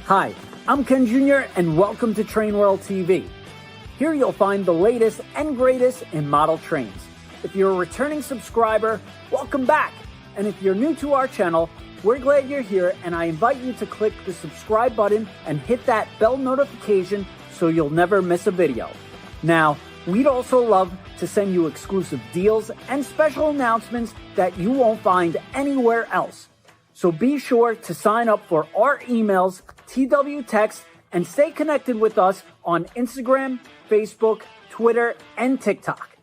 Hi, I'm Ken Jr. and welcome to Train World TV. Here you'll find the latest and greatest in model trains. If you're a returning subscriber, welcome back. And if you're new to our channel, we're glad you're here, and I invite you to click the subscribe button and hit that bell notification so you'll never miss a video. Now, we'd also love to send you exclusive deals and special announcements that you won't find anywhere else. So be sure to sign up for our emails, TW Text, and stay connected with us on Instagram, Facebook, Twitter, and TikTok.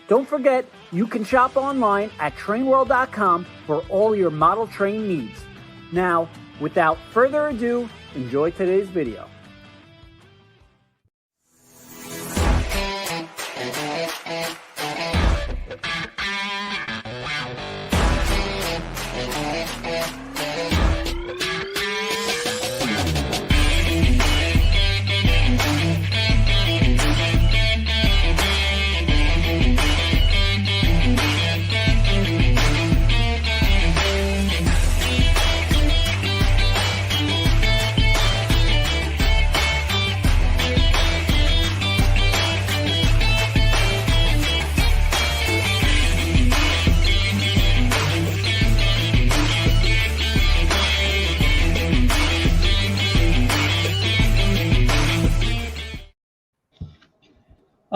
Don't forget, you can shop online at trainworld.com for all your model train needs. Now, without further ado, enjoy today's video.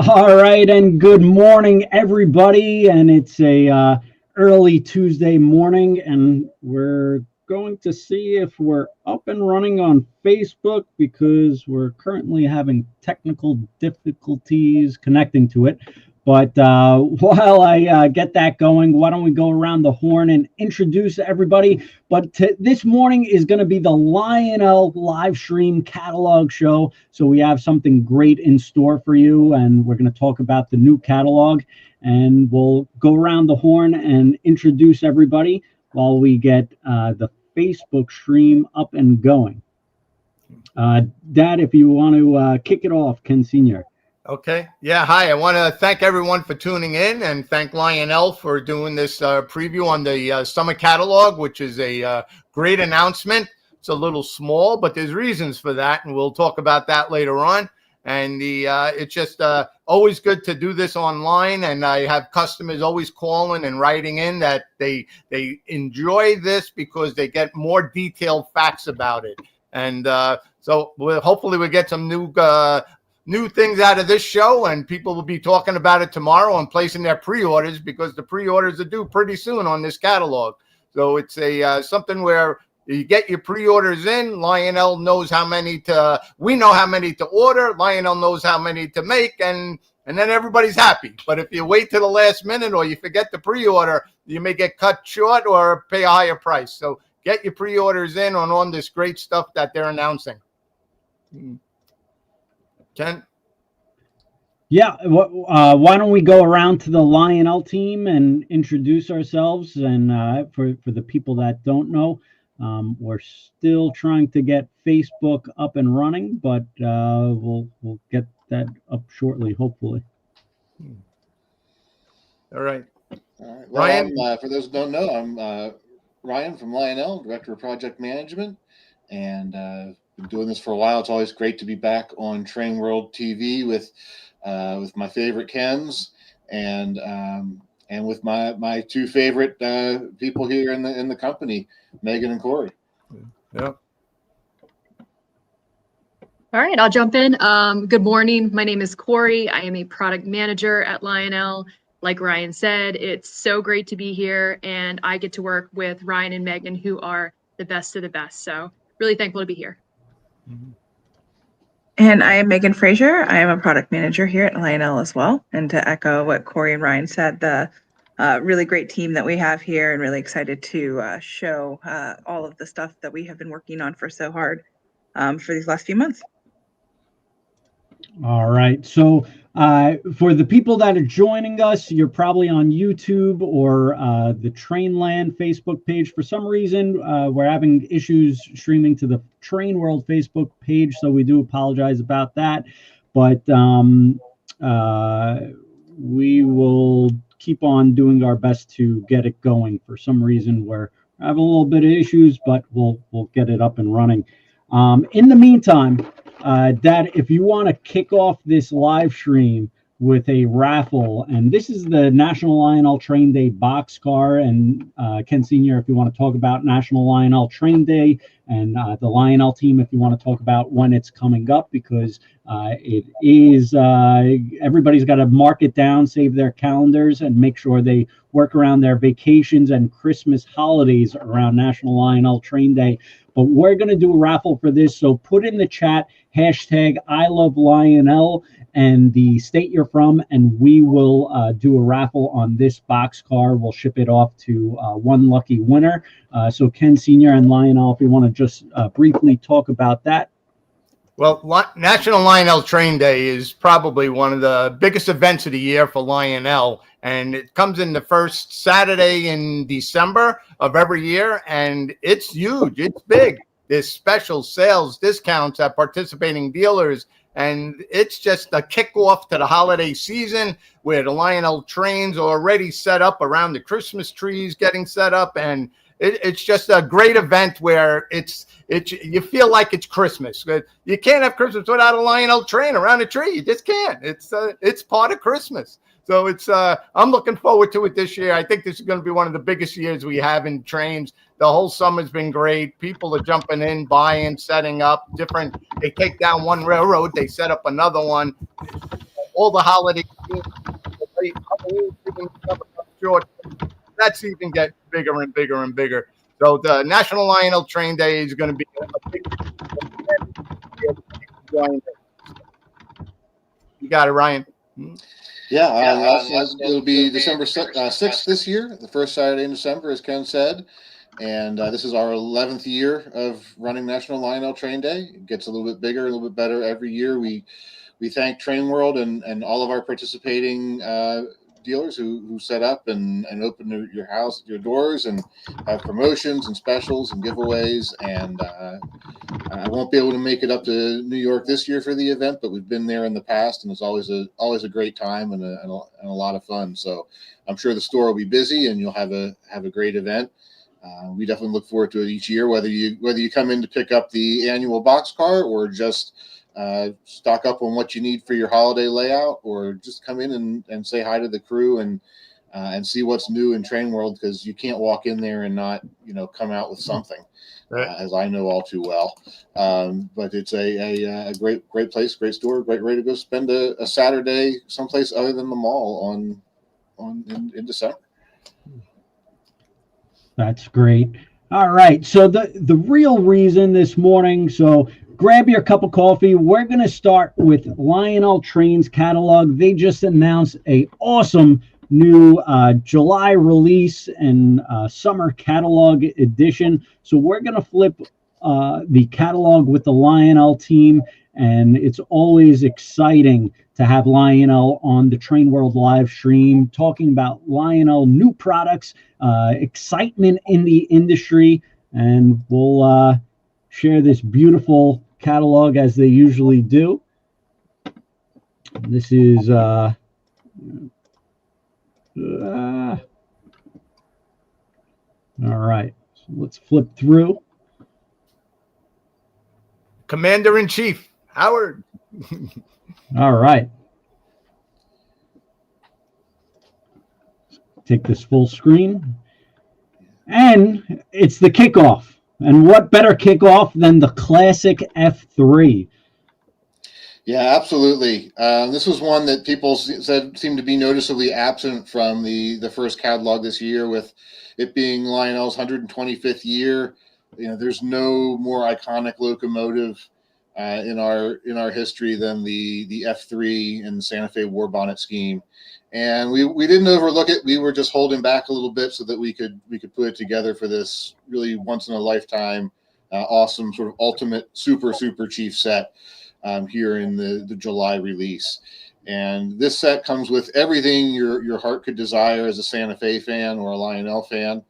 All right, and good morning, everybody. And it's a early Tuesday morning, and we're going to see if we're up and running on Facebook because we're currently having technical difficulties connecting to it. But while I get that going, why don't we go around the horn and introduce everybody? But this morning is going to be the Lionel live stream catalog show. So we have something great in store for you, and we're going to talk about the new catalog. And we'll go around the horn and introduce everybody while we get the Facebook stream up and going. Dad, if you want to kick it off, Ken Sr. Okay. Yeah. Hi. I want to thank everyone for tuning in and thank Lionel for doing this preview on the summer catalog, which is a great announcement. It's a little small, but there's reasons for that, and we'll talk about that later on. And it's just always good to do this online, and I have customers always calling and writing in that they enjoy this because they get more detailed facts about it. And so hopefully we'll get some new things out of this show, and people will be talking about it tomorrow and placing their pre-orders because the pre-orders are due pretty soon on this catalog. So it's a something where you get your pre-orders in. Lionel knows how many we know how many to order. Lionel knows how many to make, and then everybody's happy. But if you wait to the last minute or you forget the pre-order, you may get cut short or pay a higher price. So get your pre-orders in on this great stuff that they're announcing. Ken? Yeah, why don't we go around to the Lionel team and introduce ourselves? And for the people that don't know, we're still trying to get Facebook up and running, but we'll get that up shortly, hopefully. All right. Well, Ryan? For those who don't know, I'm Ryan from Lionel, Director of Project Management, and been doing this for a while. It's always great to be back on Train World TV with my favorite Kens and with my two favorite people here in the company, Megan and Corey. Yeah. All right, I'll jump in. Good morning. My name is Corey. I am a product manager at Lionel. Like Ryan said, it's so great to be here, and I get to work with Ryan and Megan, who are the best of the best. So really thankful to be here. And I am Megan Frazier. I am a product manager here at Lionel as well. And to echo what Corey and Ryan said, the really great team that we have here, and really excited to show all of the stuff that we have been working on for so hard for these last few months. All right. So for the people that are joining us, you're probably on YouTube or the Trainland Facebook page. For some reason, we're having issues streaming to the Train World Facebook page, so we do apologize about that. But we will keep on doing our best to get it going. For some reason, we're having a little bit of issues, but we'll get it up and running. In the meantime, Dad, if you want to kick off this live stream with a raffle, and this is the National Lionel Train Day boxcar, and Ken Sr., if you want to talk about National Lionel Train Day, and the Lionel team, if you want to talk about when it's coming up, because it is, everybody's got to mark it down, save their calendars, and make sure they work around their vacations and Christmas holidays around National Lionel Train Day. But we're going to do a raffle for this, so put in the chat hashtag I love Lionel and the state you're from, and we will do a raffle on this boxcar. We'll ship it off to one lucky winner. So Ken Sr. and Lionel, if you want to just briefly talk about that. Well, National Lionel Train Day is probably one of the biggest events of the year for Lionel, and it comes in the first Saturday in December of every year, and it's huge. It's big. There's special sales, discounts at participating dealers, and it's just a kickoff to the holiday season where the Lionel trains are already set up around the Christmas trees getting set up, and it's just a great event where you feel like it's Christmas. You can't have Christmas without a Lionel train around a tree. You just can't. It's part of Christmas. So I'm looking forward to it this year. I think this is going to be one of the biggest years we have in trains. The whole summer's been great. People are jumping in, buying, setting up different. They take down one railroad, they set up another one. All the holiday that's even getting bigger and bigger and bigger. So the National Lionel Train Day is going to be a big event. You got it, Ryan. Yeah, it'll be December 6th this year, the first Saturday in December, as Ken said. And this is our 11th year of running National Lionel Train Day. It gets a little bit bigger, a little bit better every year. We thank Train World and all of our participating dealers who set up and open your doors and have promotions and specials and giveaways. And I won't be able to make it up to New York this year for the event, but we've been there in the past, and it's always a great time and a lot of fun. So I'm sure the store will be busy, and you'll have a great event. We definitely look forward to it each year, whether you come in to pick up the annual boxcar or just stock up on what you need for your holiday layout, or just come in and say hi to the crew and see what's new in Train World, because you can't walk in there and not come out with something, as I know all too well. But it's a great place, great store, great way to go spend a Saturday someplace other than the mall in December. That's great. All right. So the real reason this morning, so grab your cup of coffee. We're going to start with Lionel Trains catalog. They just announced a awesome new July release and summer catalog edition. So we're going to flip the catalog with the Lionel team, and it's always exciting to have Lionel on the Train World live stream talking about Lionel new products, excitement in the industry, and we'll share this beautiful catalog as they usually do. This is all right. So let's flip through. Commander-in-Chief Howard. All right. Take this full screen. And it's the kickoff. And what better kickoff than the classic F3? Yeah, absolutely. This was one that people said seemed to be noticeably absent from the first catalog this year, with it being Lionel's 125th year. There's no more iconic locomotive in our history than the F3 in the Santa Fe War Bonnet scheme. And we didn't overlook it. We were just holding back a little bit so that we could put it together for this really once in a lifetime, awesome sort of ultimate super chief set here in the July release. And this set comes with everything your heart could desire as a Santa Fe fan or a Lionel fan.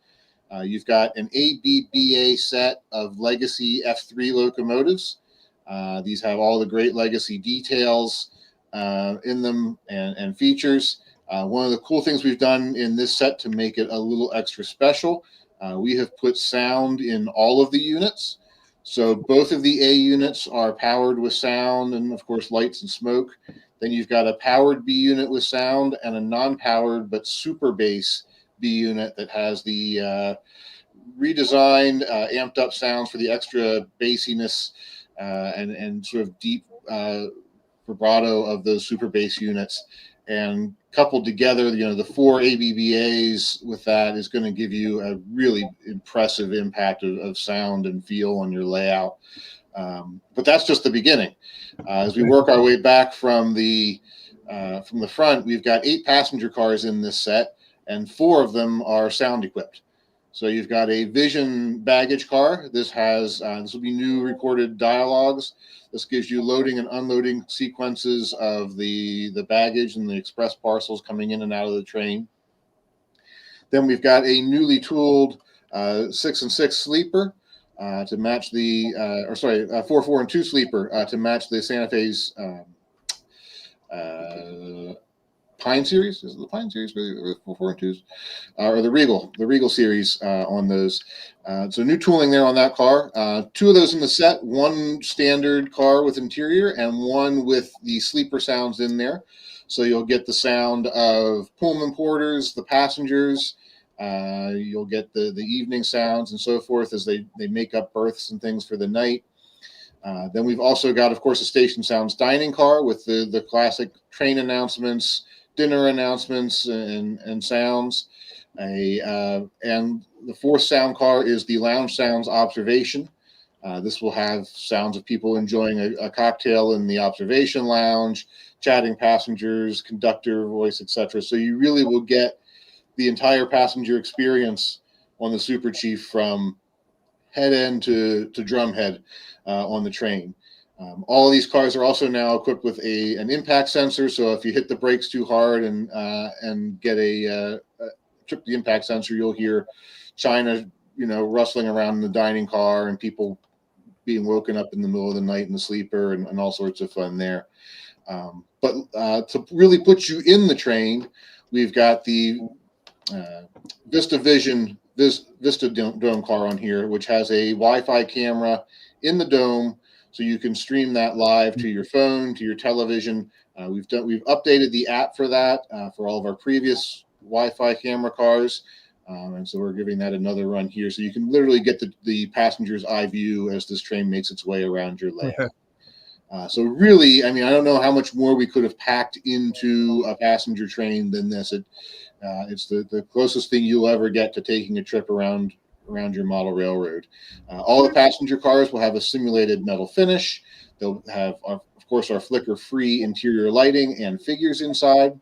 You've got an ABBA set of legacy F3 locomotives. These have all the great legacy details in them and features. One of the cool things we've done in this set to make it a little extra special, we have put sound in all of the units. So both of the A units are powered with sound and, of course, lights and smoke. Then you've got a powered B unit with sound and a non-powered but super bass B unit that has the redesigned, amped up sounds for the extra bassiness and sort of deep vibrato of those super bass units. And coupled together, the 4 ABBAs with that is going to give you a really impressive impact of sound and feel on your layout. But that's just the beginning. As we work our way back from the front, we've got 8 passenger cars in this set, and 4 of them are sound equipped. So you've got a Vision baggage car. This will be new recorded dialogues. This gives you loading and unloading sequences of the baggage and the express parcels coming in and out of the train. Then we've got a newly tooled 6 and 6 sleeper to match the 4, 4, and 2 sleeper to match the Santa Fe's Pine series. Is it the Pine series really? 4, 4, and 2s? Or the Regal series on those. So new tooling there on that car. 2 of those in the set, 1 standard car with interior and 1 with the sleeper sounds in there. So you'll get the sound of Pullman porters, the passengers. You'll get the evening sounds and so forth as they make up berths and things for the night. Then we've also got, of course, a Station Sounds dining car with the classic train announcements, dinner announcements, and sounds. And the 4th sound car is the Lounge Sounds Observation. This will have sounds of people enjoying a cocktail in the observation lounge, chatting passengers, conductor voice, etc. So you really will get the entire passenger experience on the Super Chief from head end to drum head on the train. All of these cars are also now equipped with an impact sensor. So if you hit the brakes too hard and get trip the impact sensor, you'll hear China, rustling around in the dining car and people being woken up in the middle of the night in the sleeper and all sorts of fun there. But to really put you in the train, we've got the Vista Vision Vista Dome car on here, which has a Wi-Fi camera in the dome, so you can stream that live to your phone, to your television. We've updated the app for that for all of our previous Wi-Fi camera cars, and so we're giving that another run here, so you can literally get the passenger's eye view as this train makes its way around your layout. So really, I don't know how much more we could have packed into a passenger train than this. It's the closest thing you'll ever get to taking a trip around your model railroad. All the passenger cars will have a simulated metal finish. They'll have, of course, our flicker-free interior lighting and figures inside.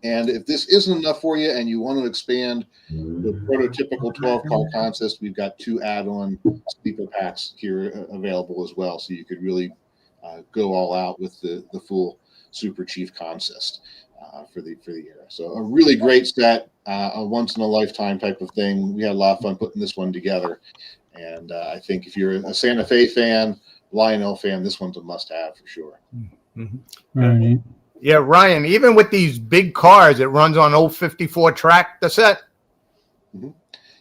And if this isn't enough for you and you want to expand the prototypical 12-car consist, we've got 2 add-on sleeper packs here available as well. So you could really go all out with the full Super Chief consist for the era. So a really great set, a once-in-a-lifetime type of thing. We had a lot of fun putting this one together. And I think if you're a Santa Fe fan, Lionel fan, this one's a must-have for sure. Mm-hmm. Right. Yeah, Ryan, even with these big cars, it runs on 054 track, the set? Mm-hmm.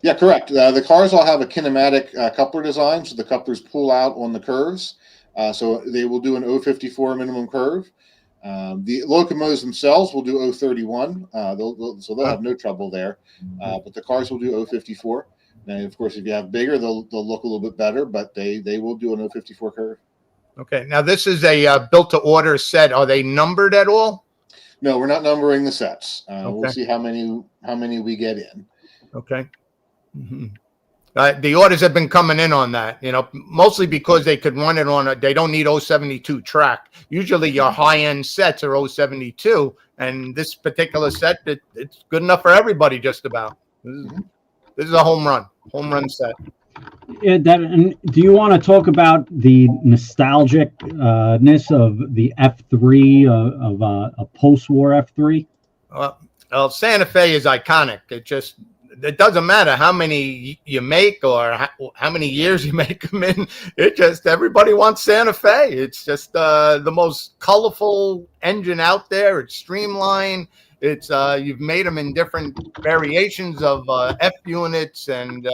Yeah, correct. The cars all have a kinematic coupler design, so the couplers pull out on the curves. So they will do an 054 minimum curve. The locomotives themselves will do 031, so they'll have no trouble there. But the cars will do 054. And of course, if you have bigger, they'll look a little bit better, but they will do an 054 curve. Okay. Now this is a built-to-order set. Are they numbered at all? No, we're not numbering the sets. Okay. We'll see how many we get in. Okay. Mm-hmm. The orders have been coming in on that, mostly because they could run it on they don't need 072 track. Usually your high-end sets are 072, and this particular set, it's good enough for everybody just about. This is a home run set. Yeah, and do you want to talk about the nostalgicness of the F3, of a post-war F3? Well, Santa Fe is iconic. It doesn't matter how many you make or how many years you make them in. Everybody wants Santa Fe. It's just the most colorful engine out there. It's streamlined. You've made them in different variations of F units, and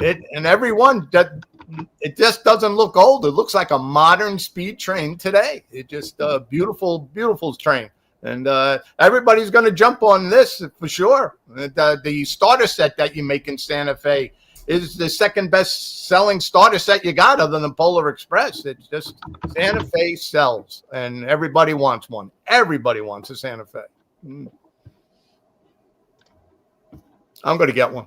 And everyone that it just doesn't look old. It looks like a modern speed train today. It just beautiful, beautiful train. And everybody's going to jump on this for sure. The starter set that you make in Santa Fe is the second best selling starter set you got other than Polar Express. It's just Santa Fe sells, and everybody wants one. Everybody wants a Santa Fe. I'm going to get one.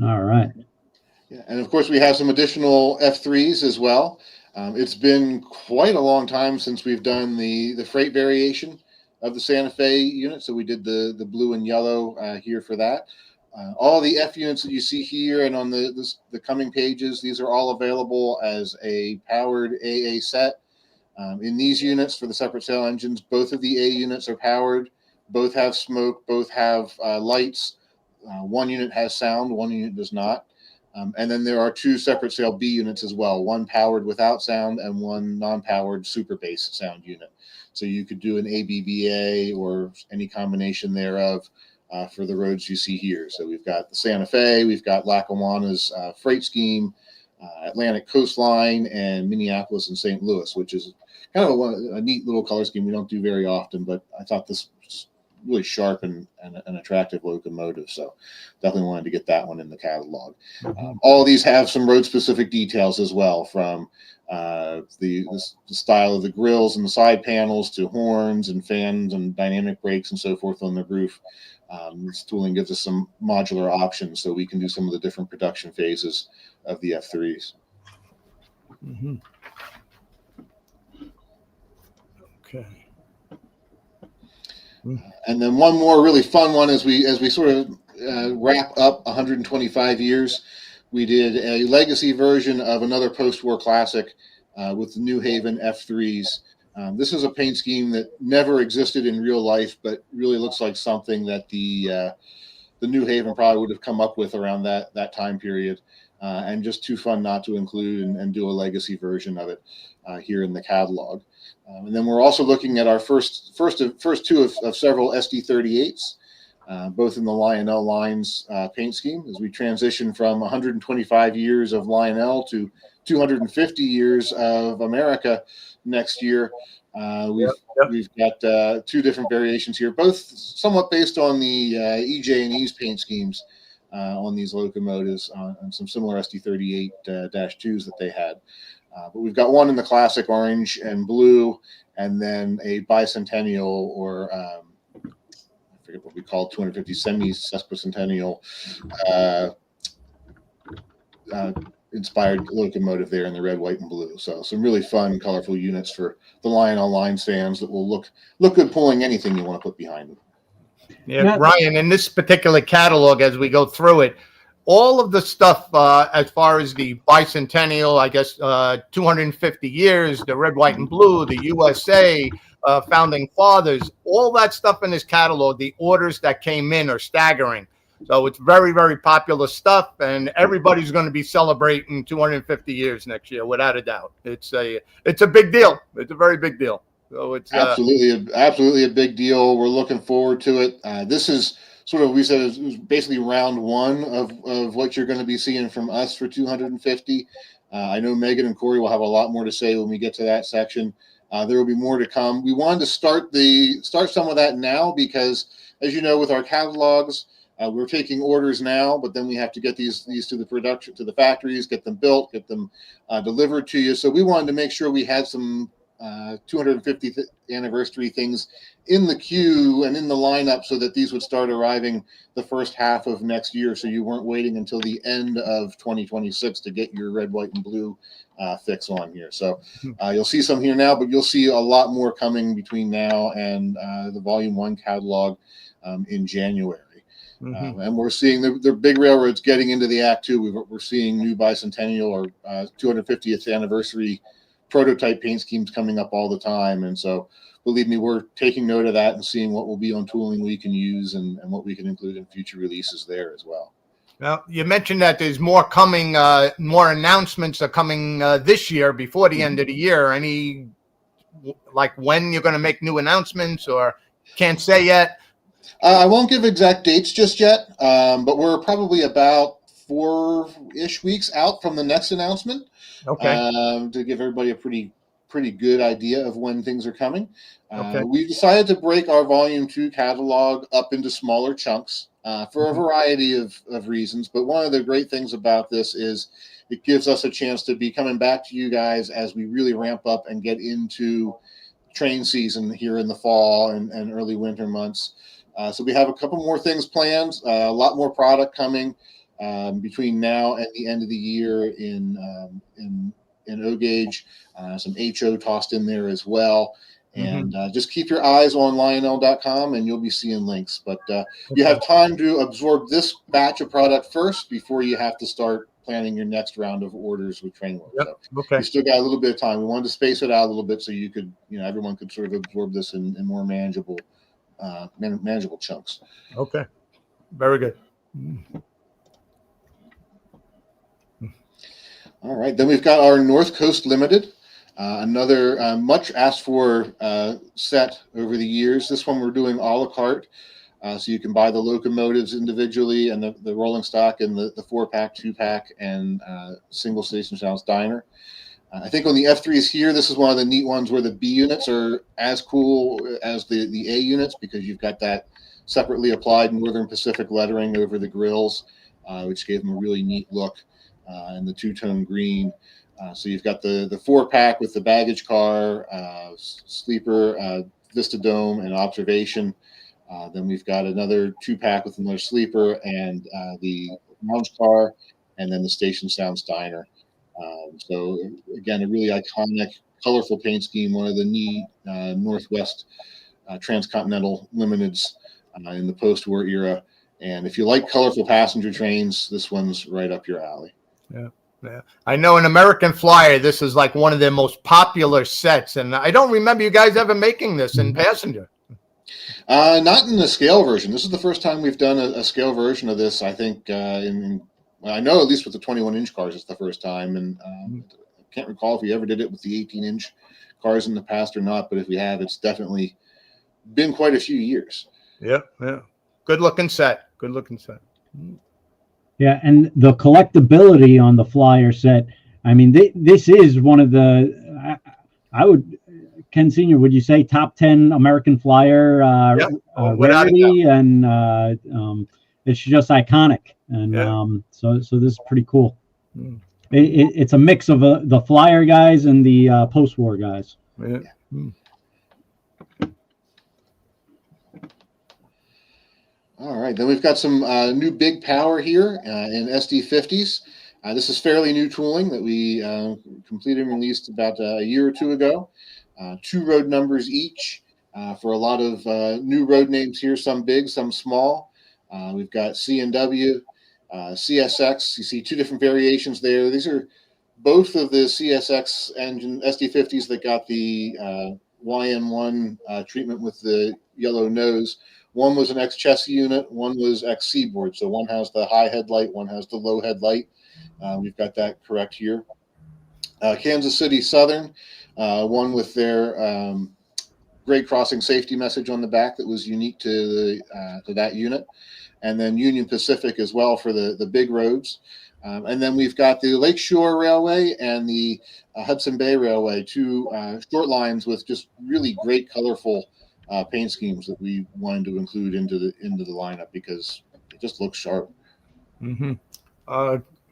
All right. Yeah, and of course, we have some additional F3s as well. It's been quite a long time since we've done the freight variation of the Santa Fe unit. So we did the blue and yellow here for that. All the F units that you see here and on the coming pages, these are all available as a powered AA set. In these units for the separate sail engines, both of the A units are powered. Both have smoke. Both have lights. One unit has sound. One unit does not. And then there are two separate sail B units as well, one powered without sound and one non-powered super bass sound unit. So you could do an ABBA or any combination thereof for the roads you see here. So we've got the Santa Fe, we've got Lackawanna's freight scheme, Atlantic Coastline, and Minneapolis and St. Louis, which is kind of a neat little color scheme we don't do very often, but I thought this was really sharp and an attractive locomotive. So definitely wanted to get that one in the catalog. All of these have some road specific details as well, from the style of the grills and the side panels to horns and fans and dynamic brakes and so forth on the roof. This tooling gives us some modular options so we can do some of the different production phases of the F3s. Mm-hmm. Okay. And then one more really fun one as we sort of wrap up 125 years. We did a legacy version of another post-war classic with the New Haven F3s. This is a paint scheme that never existed in real life, but really looks like something that the New Haven probably would have come up with around that time period, and just too fun not to include and do a legacy version of it here in the catalog. And then we're also looking at our first two of several SD38s, both in the Lionel lines paint scheme, as we transition from 125 years of Lionel to 250 years of America next year. We've got two different variations here, both somewhat based on the EJ&E's paint schemes on these locomotives and some similar SD38-2s that they had. But we've got one in the classic orange and blue, and then a bicentennial, or I forget what we call 250 semi-sesquicentennial inspired locomotive there in the red, white, and blue. So some really fun, colorful units for the Lionel line stands that will look good pulling anything you want to put behind them. Yeah, Ryan, in this particular catalog, as we go through it, all of the stuff as far as the bicentennial, I guess 250 years, the red, white, and blue, the USA, founding fathers, all that stuff in this catalog, the orders that came in are staggering. So it's very, very popular stuff, and everybody's going to be celebrating 250 years next year, without a doubt. It's a big deal. It's a very big deal. So it's absolutely a big deal. We're looking forward to it. This is sort of, we said it was basically round one of what you're going to be seeing from us for 250. I know Megan and Corey will have a lot more to say when we get to that section. There will be more to come. We wanted to start some of that now because, as you know, with our catalogs, we're taking orders now, but then we have to get these to the factories, get them built, get them delivered to you. So we wanted to make sure we had some 250th anniversary things in the queue and in the lineup so that these would start arriving the first half of next year, so you weren't waiting until the end of 2026 to get your red, white, and blue fix on here. So you'll see some here now, but you'll see a lot more coming between now and the Volume 1 catalog in January. Mm-hmm. And we're seeing the big railroads getting into the act too. We're seeing new bicentennial or 250th anniversary prototype paint schemes coming up all the time. And so, believe me, we're taking note of that and seeing what will be on tooling we can use and what we can include in future releases there as well. Well, you mentioned that there's more coming, more announcements are coming this year before the end of the year. Any, like when you're going to make new announcements, or can't say yet? I won't give exact dates just yet, but we're probably about 4-ish weeks out from the next announcement. Okay. To give everybody a pretty good idea of when things are coming. Okay. We've decided to break our Volume 2 catalog up into smaller chunks for a variety of reasons. But one of the great things about this is it gives us a chance to be coming back to you guys as we really ramp up and get into train season here in the fall and early winter months. So we have a couple more things planned, a lot more product coming between now and the end of the year in O-Gauge, some HO tossed in there as well. And just keep your eyes on Lionel.com and you'll be seeing links. But you have time to absorb this batch of product first before you have to start planning your next round of orders with Trainworld. Yep. So Okay. you still got a little bit of time. We wanted to space it out a little bit so you could, everyone could sort of absorb this in more manageable chunks. Okay. Very good. All right. Then we've got our North Coast Limited, another much asked for set over the years. This one we're doing a la carte. So you can buy the locomotives individually and the rolling stock and the 4-pack, 2-pack, and single station house diner. I think on the F3s here, this is one of the neat ones where the B units are as cool as the A units because you've got that separately applied Northern Pacific lettering over the grills, which gave them a really neat look, and the two-tone green. So you've got the 4-pack with the baggage car, sleeper, Vista Dome, and observation. Then we've got another 2-pack with another sleeper and the lounge car, and then the Station Sounds diner. So again, a really iconic, colorful paint scheme, one of the neat Northwest transcontinental limiteds in the post-war era. And if you like colorful passenger trains, this one's right up your alley. Yeah. Yeah. I know in American Flyer, this is like one of their most popular sets. And I don't remember you guys ever making this in passenger. Not in the scale version. This is the first time we've done a scale version of this. I think I know at least with the 21-inch cars, it's the first time. And I can't recall if we ever did it with the 18-inch cars in the past or not. But if we have, it's definitely been quite a few years. Yeah. Yeah. Good looking set. Good looking set. Yeah, and the collectability on the Flyer set. I mean, this is one of the. I would, Ken Sr., would you say top 10 American Flyer rarity? And it's just iconic, and so this is pretty cool. It's a mix of the Flyer guys and the post-war guys. Yeah. All right, then we've got some new big power here in SD50s. This is fairly new tooling that we completed and released about a year or two ago. 2 road numbers each for a lot of new road names here, some big, some small. We've got C&W, CSX. You see 2 different variations there. These are both of the CSX engine SD50s that got the YN1 treatment with the yellow nose. One was an X-chassis unit, one was X-seaboard. So one has the high headlight, one has the low headlight. We've got that correct here. Kansas City Southern, one with their grade crossing safety message on the back that was unique to that unit. And then Union Pacific as well for the big roads. And then we've got the Lakeshore Railway and the Hudson Bay Railway, 2 short lines with just really great colorful paint schemes that we wanted to include into the lineup because it just looks sharp.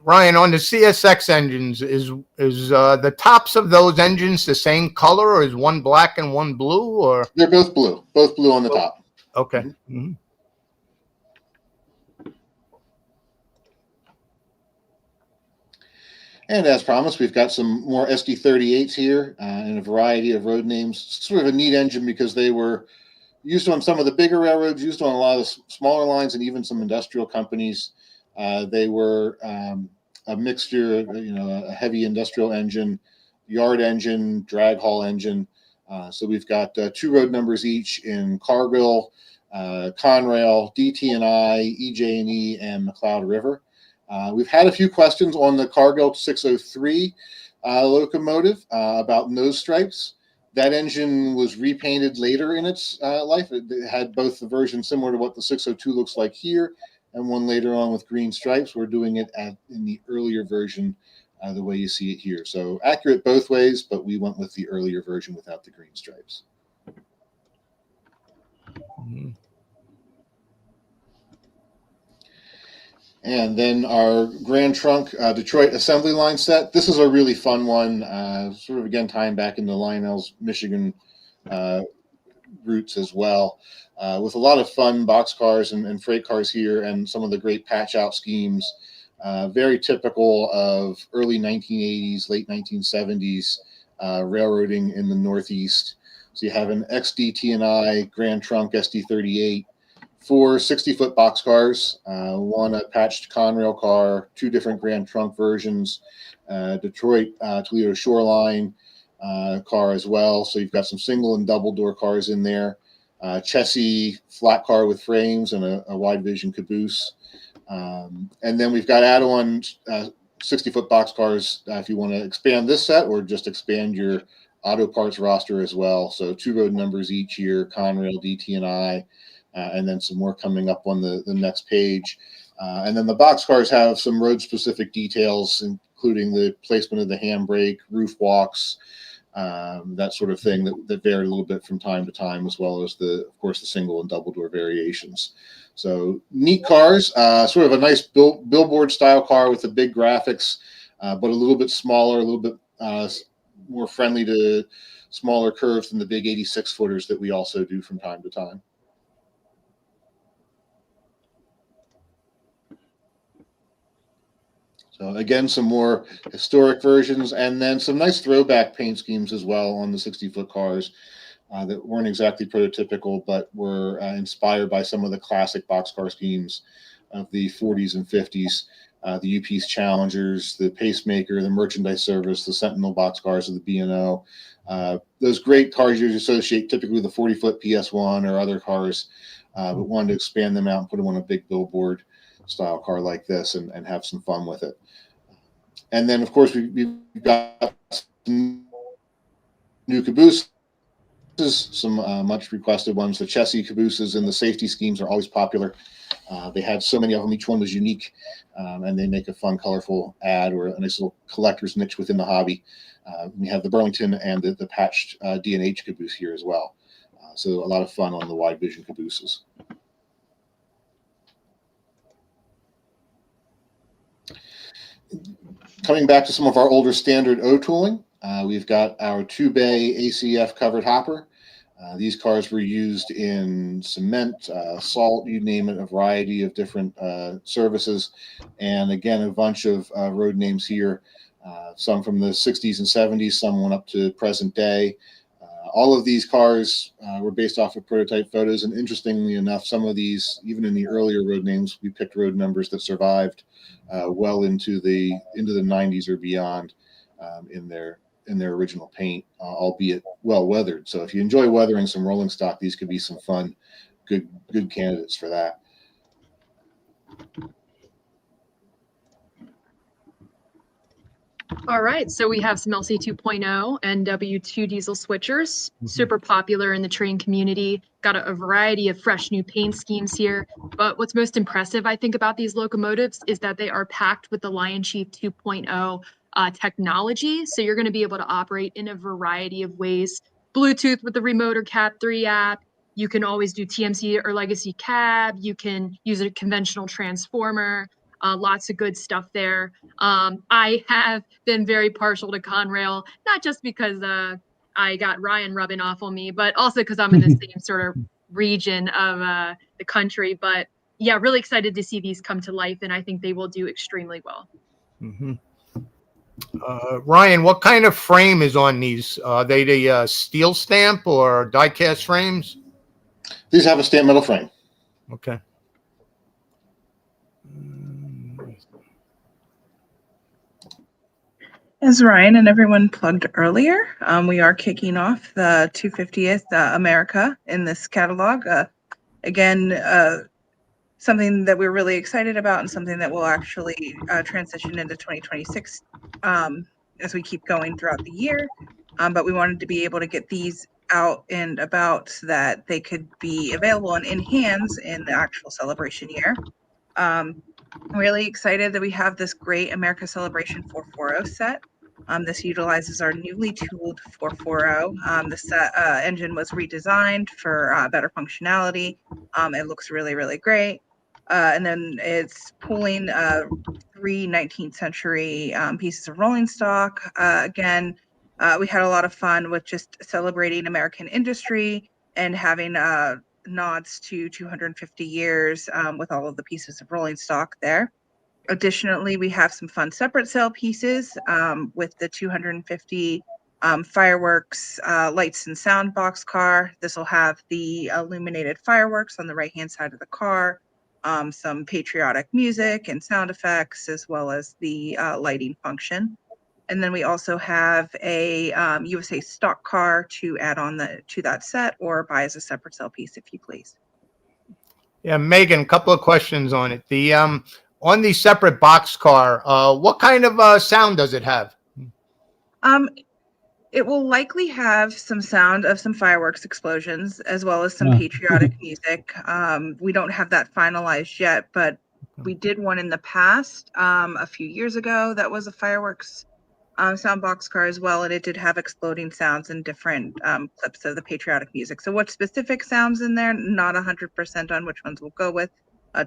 Ryan, on the CSX engines, is the tops of those engines the same color, or is one black and one blue? Or they're both blue on the top. Okay. And as promised, we've got some more SD38s here and a variety of road names. Sort of a neat engine because they were used on some of the bigger railroads, used on a lot of the smaller lines, and even some industrial companies. They were a mixture, a heavy industrial engine, yard engine, drag haul engine. So we've got 2 road numbers each in Cargill, Conrail, DT&I, EJ&E, and McLeod River. We've had a few questions on the Cargill 603 locomotive about nose stripes. That engine was repainted later in its life. It had both the version similar to what the 602 looks like here, and one later on with green stripes. We're doing it in the earlier version, the way you see it here. So accurate both ways, but we went with the earlier version without the green stripes. Mm-hmm. And then our Grand Trunk Detroit assembly line set. This is a really fun one, sort of again tying back into Lionel's Michigan roots as well, with a lot of fun box cars and freight cars here, and some of the great patch out schemes. Very typical of early 1980s, late 1970s railroading in the Northeast. So you have an XD-T&I Grand Trunk SD38, 4 60-foot boxcars, one a patched Conrail car, 2 different Grand Trunk versions, Detroit Toledo Shoreline car as well. So you've got some single and double door cars in there, chassis flat car with frames and a wide vision caboose. And then we've got add-on 60-foot boxcars if you want to expand this set or just expand your auto parts roster as well. So 2 road numbers each year, Conrail, DT&I, and then some more coming up on the next page. And then the boxcars have some road-specific details, including the placement of the handbrake, roof walks, that sort of thing that vary a little bit from time to time, as well as of course, the single and double door variations. So neat cars, sort of a nice billboard style car with the big graphics, but a little bit smaller, a little bit more friendly to smaller curves than the big 86 footers that we also do from time to time. So again, some more historic versions, and then some nice throwback paint schemes as well on the 60-foot cars that weren't exactly prototypical, but were inspired by some of the classic boxcar schemes of the 40s and 50s. The UP's Challengers, the Pacemaker, the Merchandise Service, the Sentinel boxcars of the B&O. Those great cars you associate typically with the 40-foot PS1 or other cars, but wanted to expand them out and put them on a big billboard style car like this and have some fun with it. And then, of course, we've got some new cabooses, some much requested ones. The chassis cabooses and the safety schemes are always popular. They had so many of them. Each one was unique, and they make a fun, colorful ad or a nice little collector's niche within the hobby. We have the Burlington and the patched D&H caboose here as well. So a lot of fun on the wide vision cabooses. Coming back to some of our older standard O tooling, we've got our 2-bay ACF covered hopper. These cars were used in cement, salt, you name it, a variety of different services. And again, a bunch of road names here, some from the 60s and 70s, some went up to present day. All of these cars were based off of prototype photos. And interestingly enough, some of these, even in the earlier road names, we picked road numbers that survived well into the 90s or beyond in their original paint, albeit well weathered. So if you enjoy weathering some rolling stock, these could be some fun, good candidates for that. All right, so we have some LC 2.0 and W2 diesel switchers, super popular in the train community. Got a variety of fresh new paint schemes here. But what's most impressive, I think, about these locomotives is that they are packed with the LionChief 2.0 technology. So you're going to be able to operate in a variety of ways. Bluetooth with the remote or Cat 3 app. You can always do TMC or legacy cab. You can use a conventional transformer. Lots of good stuff there. I have been very partial to Conrail, not just because I got Ryan rubbing off on me, but also because I'm in the same sort of region of the country. But yeah, really excited to see these come to life, and I think they will do extremely well. Mm-hmm. Ryan, what kind of frame is on these? Are they the steel stamp or die-cast frames? These have a stamp metal frame. Okay. As Ryan and everyone plugged earlier, we are kicking off the 250th America in this catalog. Again, something that we're really excited about and something that will actually transition into 2026 as we keep going throughout the year. but we wanted to be able to get these out and about so that they could be available and in hands in the actual celebration year. Really excited that we have this great America Celebration 440 set. This utilizes our newly tooled 440. The set engine was redesigned for better functionality. It looks really, really great. And then it's pulling 3 19th century pieces of rolling stock. Again, we had a lot of fun with just celebrating American industry and having nods to 250 years with all of the pieces of rolling stock there. Additionally, we have some fun separate sale pieces with the 250 fireworks, lights and sound boxcar. This will have the illuminated fireworks on the right-hand side of the car, some patriotic music and sound effects, as well as the lighting function. And then we also have a USA stock car to add on to that set or buy as a separate sale piece, if you please. Yeah, Megan, a couple of questions on it. The on the separate boxcar, what kind of sound does it have? It will likely have some sound of some fireworks explosions as well as some patriotic music. We don't have that finalized yet, but we did one in the past a few years ago that was a fireworks sound boxcar as well, and it did have exploding sounds and different clips of the patriotic music. So what specific sounds in there, not 100% on which ones we'll go with,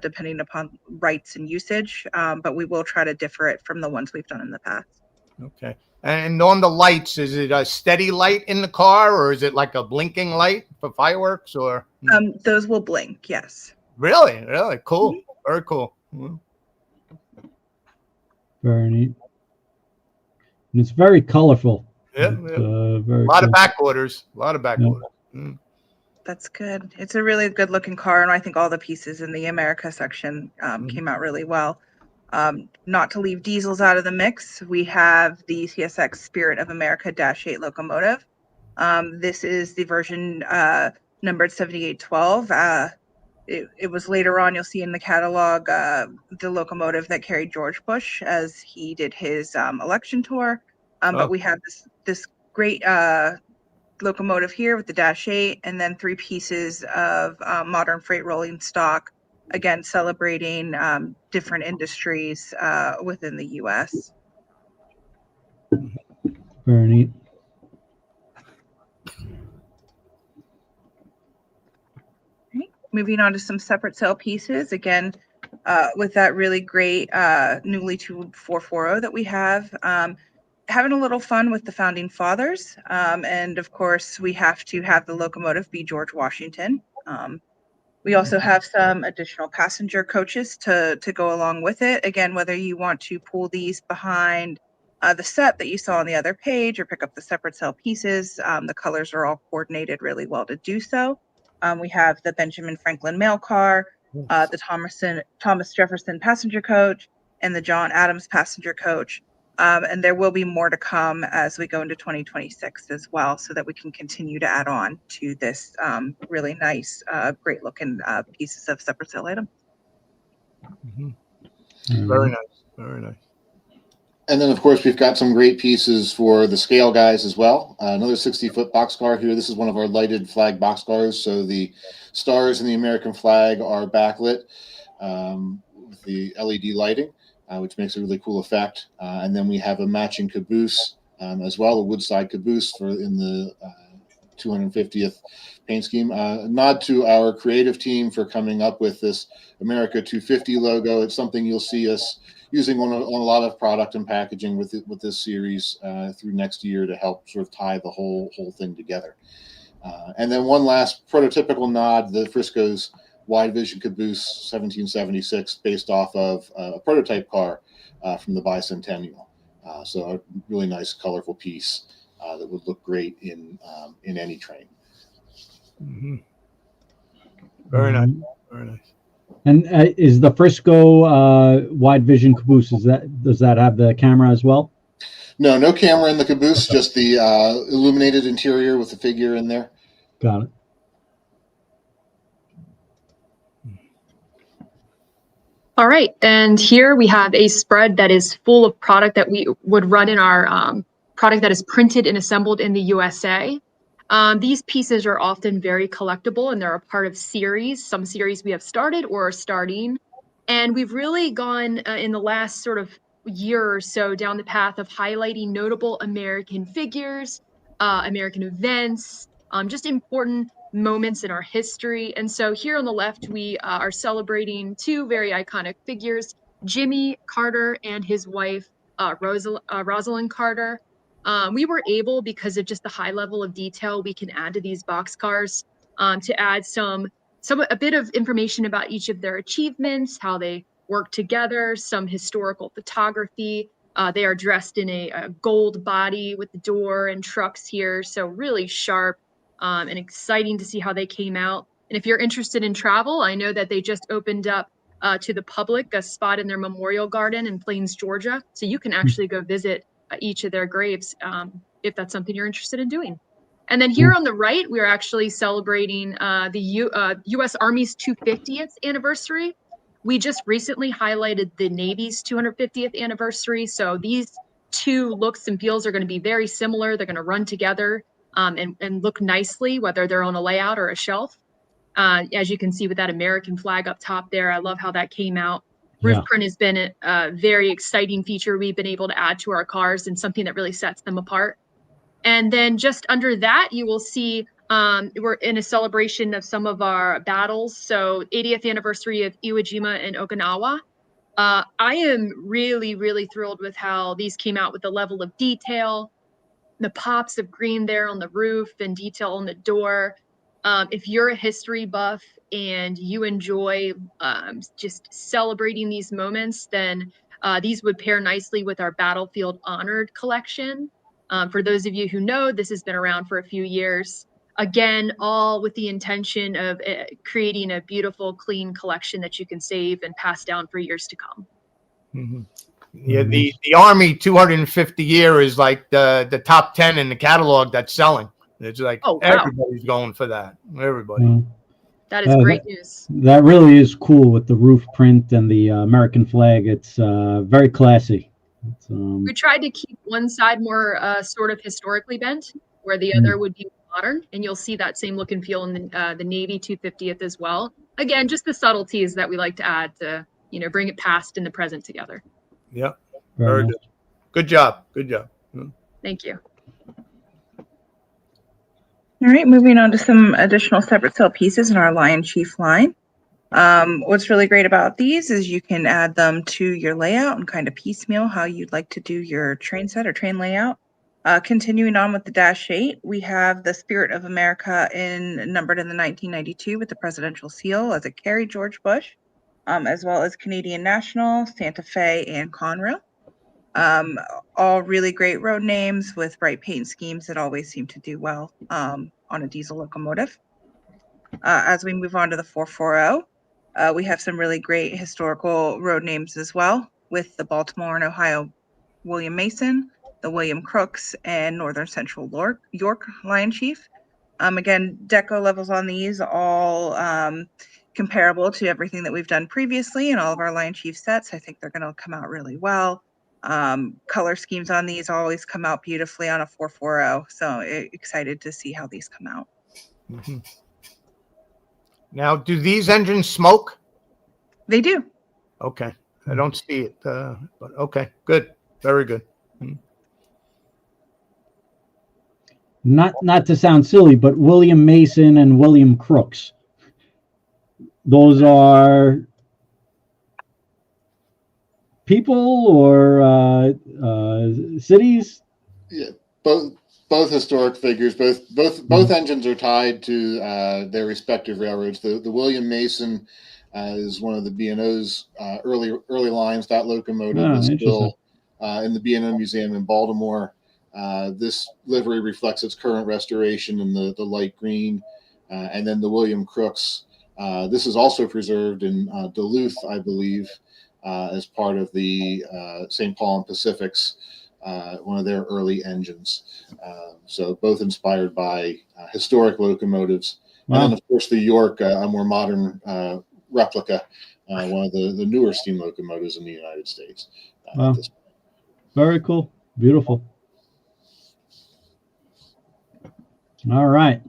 depending upon rights and usage, but we will try to differ it from the ones we've done in the past. Okay. And on the lights, is it a steady light in the car, or is it like a blinking light for fireworks? Or those will blink, yes. Really cool. Mm-hmm. Very cool. Mm-hmm. Very neat. And it's very colorful. Yeah, very a lot cool. of back orders. Mm. That's good. It's a really good looking car, and I think all the pieces in the America section came out really well. Not to leave diesels out of the mix, we have the CSX Spirit of America -8 locomotive. This is the version numbered 7812. It was later on, you'll see in the catalog, the locomotive that carried George Bush as he did his election tour. But we have this great locomotive here with the -8, and then 3 pieces of modern freight rolling stock, again celebrating different industries within the U.S. Very neat. Moving on to some separate sale pieces, again, with that really great newly tooled 440 that we have. Having a little fun with the founding fathers. And of course, we have to have the locomotive be George Washington. We also have some additional passenger coaches to go along with it. Again, whether you want to pull these behind the set that you saw on the other page or pick up the separate sale pieces, the colors are all coordinated really well to do so. We have the Benjamin Franklin mail car, the Thomas Jefferson passenger coach, and the John Adams passenger coach. And there will be more to come as we go into 2026 as well, so that we can continue to add on to this really nice, great looking pieces of separate sale items. Mm-hmm. Very nice. Very nice. And then, of course, we've got some great pieces for the scale guys as well. Another 60-foot boxcar here. This is one of our lighted flag boxcars. So the stars in the American flag are backlit with the LED lighting, which makes a really cool effect. And then we have a matching caboose as well, a woodside caboose in the 250th paint scheme. A nod to our creative team for coming up with this America 250 logo. It's something you'll see us using on a lot of product and packaging with this series through next year to help sort of tie the whole thing together. And then one last prototypical nod, the Frisco's wide vision caboose 1776, based off of a prototype car from the bicentennial. So a really nice, colorful piece that would look great in any train. Mm-hmm. Very nice. Very nice. And is the Frisco wide vision caboose, does that have the camera as well? No camera in the caboose, just the illuminated interior with the figure in there. Got it. All right, and here we have a spread that is full of product that we would run in our product that is printed and assembled in the USA. These pieces are often very collectible, and they're a part of series. Some series we have started or are starting. And we've really gone in the last sort of year or so down the path of highlighting notable American figures, American events, just important moments in our history. And so here on the left, we are celebrating two very iconic figures, Jimmy Carter and his wife, Rosalind Carter. We were able, because of just the high level of detail we can add to these boxcars, to add a bit of information about each of their achievements, how they work together, some historical photography. They are dressed in a gold body with the door and trucks here, so really sharp and exciting to see how they came out. And if you're interested in travel, I know that they just opened up to the public a spot in their memorial garden in Plains, Georgia, so you can actually go visit each of their graves if that's something you're interested in doing. And then here on the right, we're actually celebrating the U.S. Army's 250th anniversary. We just recently highlighted the Navy's 250th anniversary. So these two looks and feels are going to be very similar. They're going to run together and look nicely, whether they're on a layout or a shelf. As you can see with that American flag up top there, I love how that came out. Roof print has been a very exciting feature we've been able to add to our cars and something that really sets them apart. And then just under that, you will see we're in a celebration of some of our battles. So 80th anniversary of Iwo Jima and Okinawa. I am really, really thrilled with how these came out with the level of detail, the pops of green there on the roof and detail on the door. If you're a history buff and you enjoy just celebrating these moments, then these would pair nicely with our Battlefield Honored collection. For those of you who know, this has been around for a few years. Again, all with the intention of creating a beautiful, clean collection that you can save and pass down for years to come. Mm-hmm. Yeah, the Army 250 year is like the top 10 in the catalog that's selling. It's like everybody's going for that. Everybody. That is great news. That really is cool with the roof print and the American flag. It's very classy. We tried to keep one side more sort of historically bent, where the other would be modern, and you'll see that same look and feel in the Navy 250th as well. Again, just the subtleties that we like to add to bring it past and the present together. Yeah, very good. Good job. Good job. Thank you. All right, moving on to some additional separate cell pieces in our LionChief line. What's really great about these is you can add them to your layout and kind of piecemeal how you'd like to do your train set or train layout. Continuing on with the Dash 8, we have the Spirit of America numbered in the 1992 with the presidential seal as it carried George Bush, as well as Canadian National, Santa Fe, and Conrail. All really great road names with bright paint schemes that always seem to do well on a diesel locomotive. As we move on to the 440, we have some really great historical road names as well, with the Baltimore and Ohio William Mason, the William Crooks, and Northern Central York LionChief. Again, deco levels on these all comparable to everything that we've done previously in all of our LionChief sets. I think they're going to come out really well. Color schemes on these always come out beautifully on a 440, so excited to see how these come out. Mm-hmm. Now, do these engines smoke? They do. Okay, I don't see it, but okay, good, very good. Not to sound silly, but William Mason and William Crooks. Those are people or cities? Yeah, both historic figures. Both engines are tied to their respective railroads. The William Mason is one of the B&O's early lines. That locomotive is still in the B&O Museum in Baltimore. This livery reflects its current restoration in the light green. And then the William Crooks. This is also preserved in Duluth, I believe, as part of the St. Paul and Pacific's, one of their early engines. So both inspired by historic locomotives. Wow. And then, of course, the York, a more modern replica, one of the newer steam locomotives in the United States. Wow. Very cool. Beautiful. All right.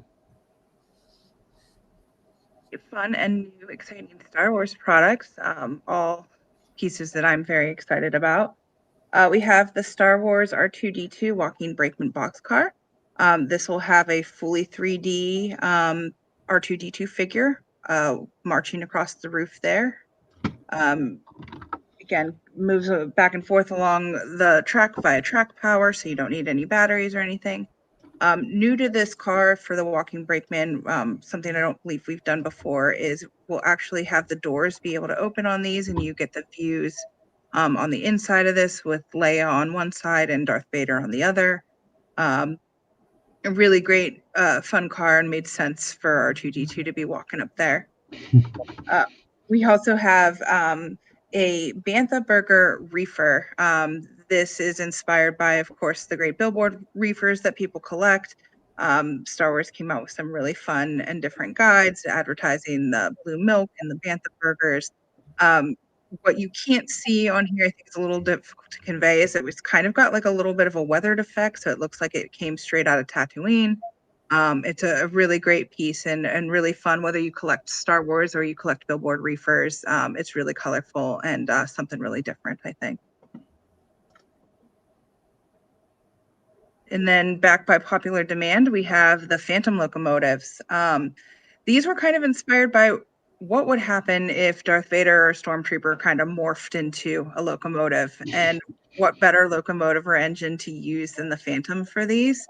Fun and new, exciting Star Wars products, all pieces that I'm very excited about. We have the Star Wars R2-D2 walking brakeman boxcar. This will have a fully 3D R2-D2 figure marching across the roof there. Again, moves back and forth along the track via track power, so you don't need any batteries or anything. New to this car for the walking brakeman, something I don't believe we've done before is we'll actually have the doors be able to open on these, and you get the views on the inside of this with Leia on one side and Darth Vader on the other. A really great, fun car, and made sense for R2-D2 to be walking up there. We also have a Bantha Burger reefer. This is inspired by, of course, the great billboard reefers that people collect. Star Wars came out with some really fun and different guides advertising the blue milk and the Bantha burgers. What you can't see on here, I think it's a little difficult to convey, is it's kind of got like a little bit of a weathered effect, so it looks like it came straight out of Tatooine. It's a really great piece and really fun, whether you collect Star Wars or you collect billboard reefers. It's really colorful and something really different, I think. And then back by popular demand, we have the Phantom locomotives. These were kind of inspired by what would happen if Darth Vader or Stormtrooper kind of morphed into a locomotive, and what better locomotive or engine to use than the Phantom for these.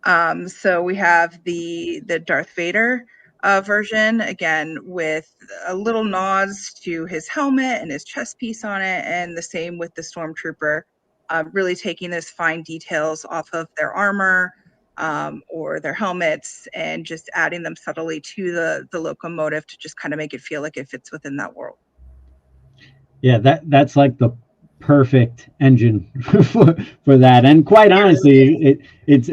So we have the Darth Vader version, again, with a little nods to his helmet and his chest piece on it, and the same with the Stormtrooper, really taking those fine details off of their armor or their helmets and just adding them subtly to the locomotive to just kind of make it feel like it fits within that world. Yeah, that's like the perfect engine for that. And quite honestly, they'd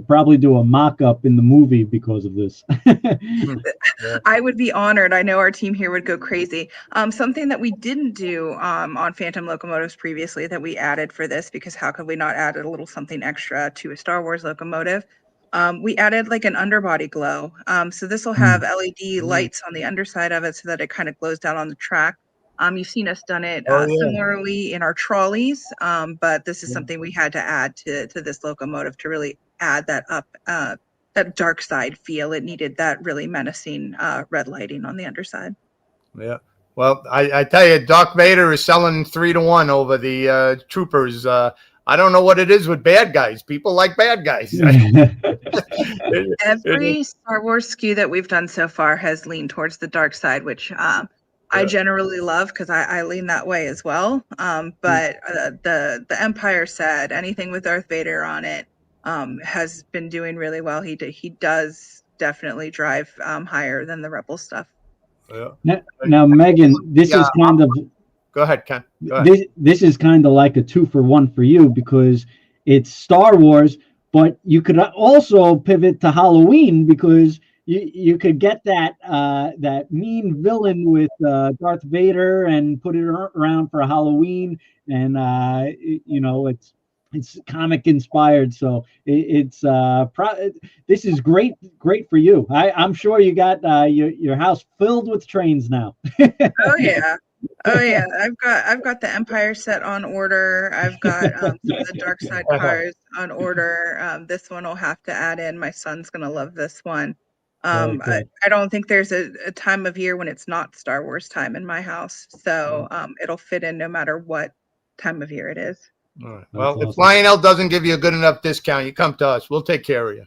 probably do a mock-up in the movie because of this. I would be honored. I know our team here would go crazy. Something that we didn't do on Phantom locomotives previously that we added for this, because how could we not add a little something extra to a Star Wars locomotive? We added like an underbody glow. So this will have LED lights on the underside of it so that it kind of glows down on the track. You've seen us done it similarly in our trolleys, but this is something we had to add to this locomotive to really add that up, that dark side feel. It needed that really menacing red lighting on the underside. Yeah. Well, I tell you, Darth Vader is selling 3-1 over the troopers. I don't know what it is with bad guys. People like bad guys. Every Star Wars SKU that we've done so far has leaned towards the dark side, which I generally love because I lean that way as well. But the Empire said anything with Darth Vader on it has been doing really well. He does definitely drive higher than the Rebel stuff. Yeah. Now, Megan, this is kind of. Go ahead, Ken. Go ahead. This is kind of like a 2-for-1 for you, because it's Star Wars, but you could also pivot to Halloween, because you could get that mean villain with Darth Vader and put it around for Halloween, and it's comic inspired, so this is great for you. I'm sure you got your house filled with trains now. Oh yeah, I've got the Empire set on order. I've got some of the dark side cars on order. This one will have to add in. My son's gonna love this one. I don't think there's a time of year when it's not Star Wars time in my house, so it'll fit in no matter what time of year it is. All right. Well, if Lionel doesn't give you a good enough discount, you come to us. We'll take care of you.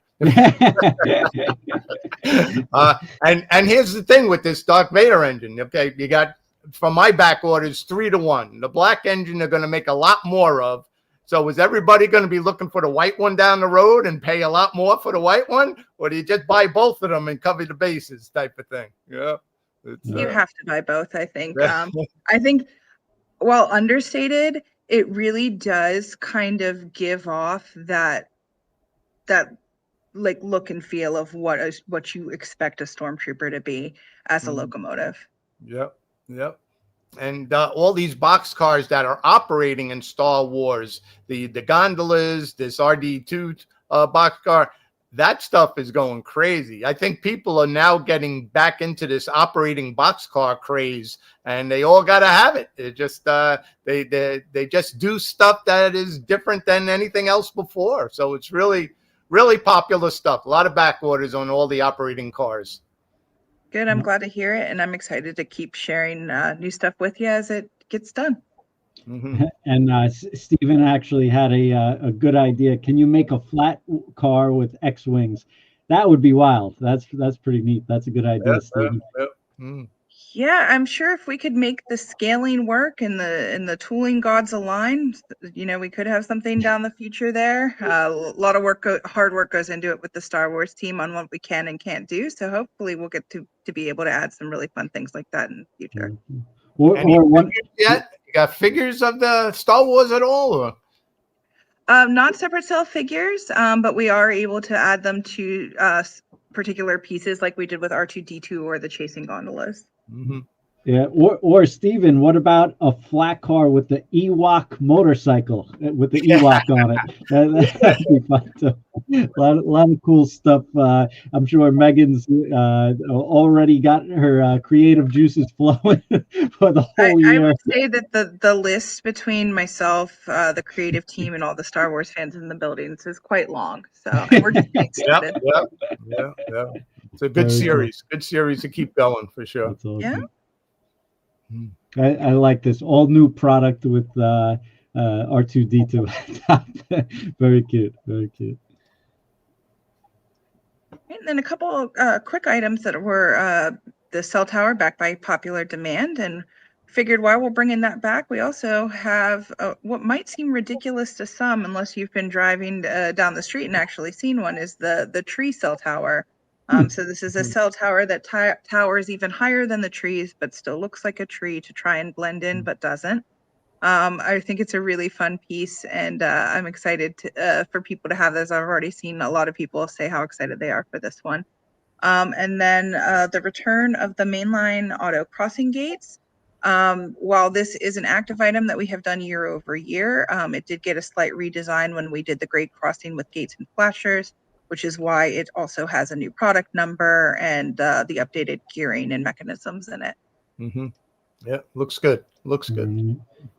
And here's the thing with this Darth Vader engine. Okay, you got, from my back orders, 3-1. The black engine they're going to make a lot more of. So is everybody going to be looking for the white one down the road and pay a lot more for the white one, or do you just buy both of them and cover the bases type of thing? Yeah, you have to buy both. I think. I think, while understated, it really does kind of give off that like look and feel of what you expect a Stormtrooper to be as a locomotive. Yep. And all these box cars that are operating in Star Wars, the gondolas, this RD2 boxcar. That stuff is going crazy. I think people are now getting back into this operating boxcar craze, and they all got to have it. It just they just do stuff that is different than anything else before. So it's really, really popular stuff. A lot of back orders on all the operating cars. Good. I'm glad to hear it, and I'm excited to keep sharing new stuff with you as it gets done. Mm-hmm. And Stephen actually had a good idea. Can you make a flat car with X-wings? That would be wild. That's pretty neat. That's a good idea, Stephen. Yeah, I'm sure if we could make the scaling work and the tooling gods align, we could have something down the future there. A lot of hard work goes into it with the Star Wars team on what we can and can't do. So hopefully we'll get to be able to add some really fun things like that in the future. Any figures yet? You got figures of the Star Wars at all? Or? Not separate cell figures, but we are able to add them to particular pieces like we did with R2-D2 or the chasing gondolas. Mm-hmm. Yeah, or Stephen, what about a flat car with the Ewok motorcycle with the Ewok on it? That'd be fun too. A lot of cool stuff. I'm sure Megan's already got her creative juices flowing for the whole year. I would say that the list between myself, the creative team, and all the Star Wars fans in the buildings is quite long. So we're just excited. Yeah. It's a good series. Good series to keep going for sure. Awesome. Yeah. I like this all new product with R2-D2. Very cute. And then a couple quick items that were the cell tower back by popular demand, and figured while we're bringing that back, we also have what might seem ridiculous to some, unless you've been driving down the street and actually seen one, is the tree cell tower. So this is a cell tower that towers even higher than the trees, but still looks like a tree to try and blend in, but doesn't. I think it's a really fun piece, and I'm excited for people to have this. I've already seen a lot of people say how excited they are for this one. And then the return of the mainline auto crossing gates. While this is an active item that we have done year over year, it did get a slight redesign when we did the grade crossing with gates and flashers, which is why it also has a new product number and the updated gearing and mechanisms in it. Mm-hmm. Yeah, looks good.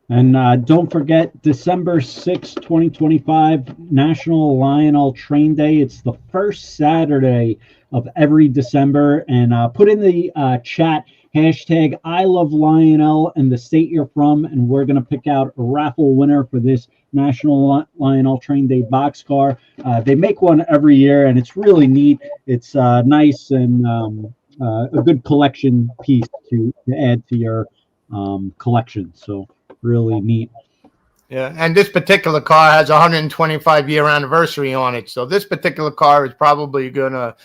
And don't forget, December 6, 2025, National Lionel Train Day. It's the first Saturday of every December. And put in the chat, hashtag I love Lionel and the state you're from, and we're going to pick out a raffle winner for this National Lionel Train Day boxcar. They make one every year, and it's really neat. It's nice and a good collection piece to add to your collection. So really neat. Yeah, and this particular car has a 125-year anniversary on it, so this particular car is probably gonna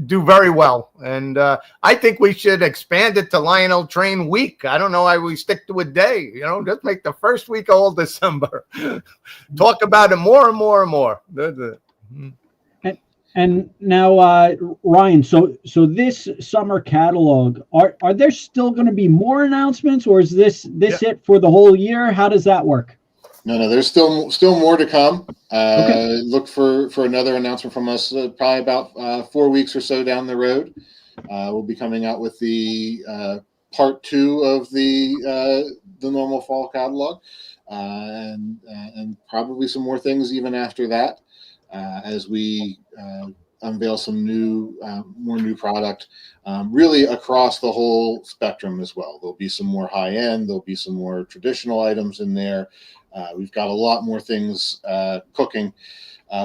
do very well. And I think we should expand it to Lionel Train Week. I don't know why we stick to a day. Just make the first week of all December. Talk about it more and more and more. And now, Ryan, so this summer catalog, are there still going to be more announcements, or is this it for the whole year? How does that work? No, there's still more to come. Okay. Look for another announcement from us probably about 4 weeks or so down the road. We'll be coming out with the part 2 of the normal fall catalog, and probably some more things even after that. As we unveil some more new product, really across the whole spectrum as well. There'll be some more high end. There'll be some more traditional items in there. We've got a lot more things cooking.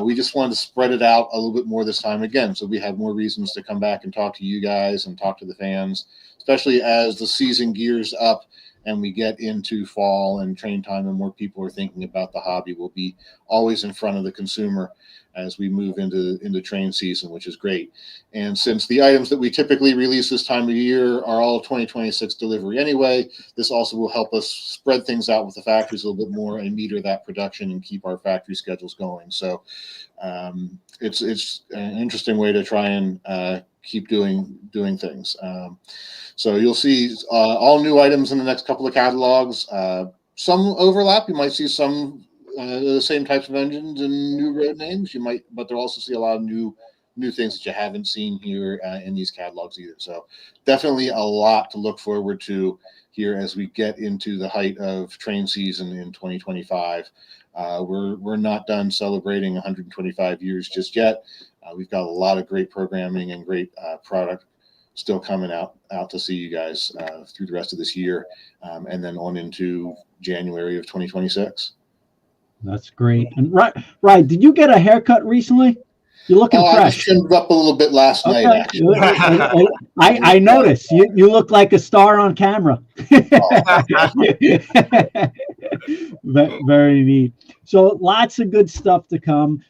We just wanted to spread it out a little bit more this time again, so we have more reasons to come back and talk to you guys and talk to the fans, especially as the season gears up and we get into fall and train time and more people are thinking about the hobby. We'll be always in front of the consumer as we move into train season, which is great. And since the items that we typically release this time of year are all 2026 delivery anyway, this also will help us spread things out with the factories a little bit more and meter that production and keep our factory schedules going. So it's an interesting way to try and keep doing things. So you'll see all new items in the next couple of catalogs. Some overlap. You might see some the same types of engines and new road names. You might, but they'll also see a lot of new things that you haven't seen here in these catalogs either. So definitely a lot to look forward to here as we get into the height of train season in 2025. We're not done celebrating 125 years just yet. We've got a lot of great programming and great product still coming out to see you guys through the rest of this year, and then on into January of 2026. That's great. And right, did you get a haircut recently? You're looking fresh. I just trimmed up a little bit last night, actually. I noticed. You look like a star on camera. Very neat. So lots of good stuff to come.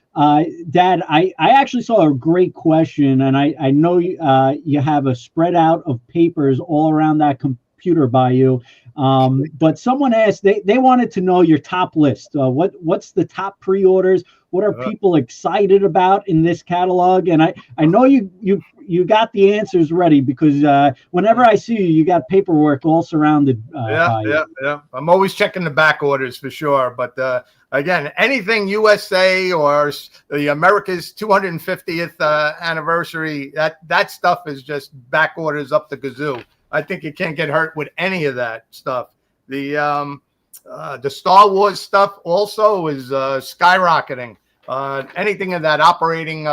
Dad, I actually saw a great question, and I know you have a spread out of papers all around that computer by you. But someone asked, they wanted to know your top list. What's the top pre-orders? What are people excited about in this catalog? And I know you got the answers ready, because whenever I see you, you got paperwork all surrounded. Yeah. I'm always checking the back orders for sure. But again, anything USA or the America's 250th anniversary, that stuff is just back orders up the kazoo. I think you can't get hurt with any of that stuff. The Star Wars stuff also is skyrocketing. Anything of that operating,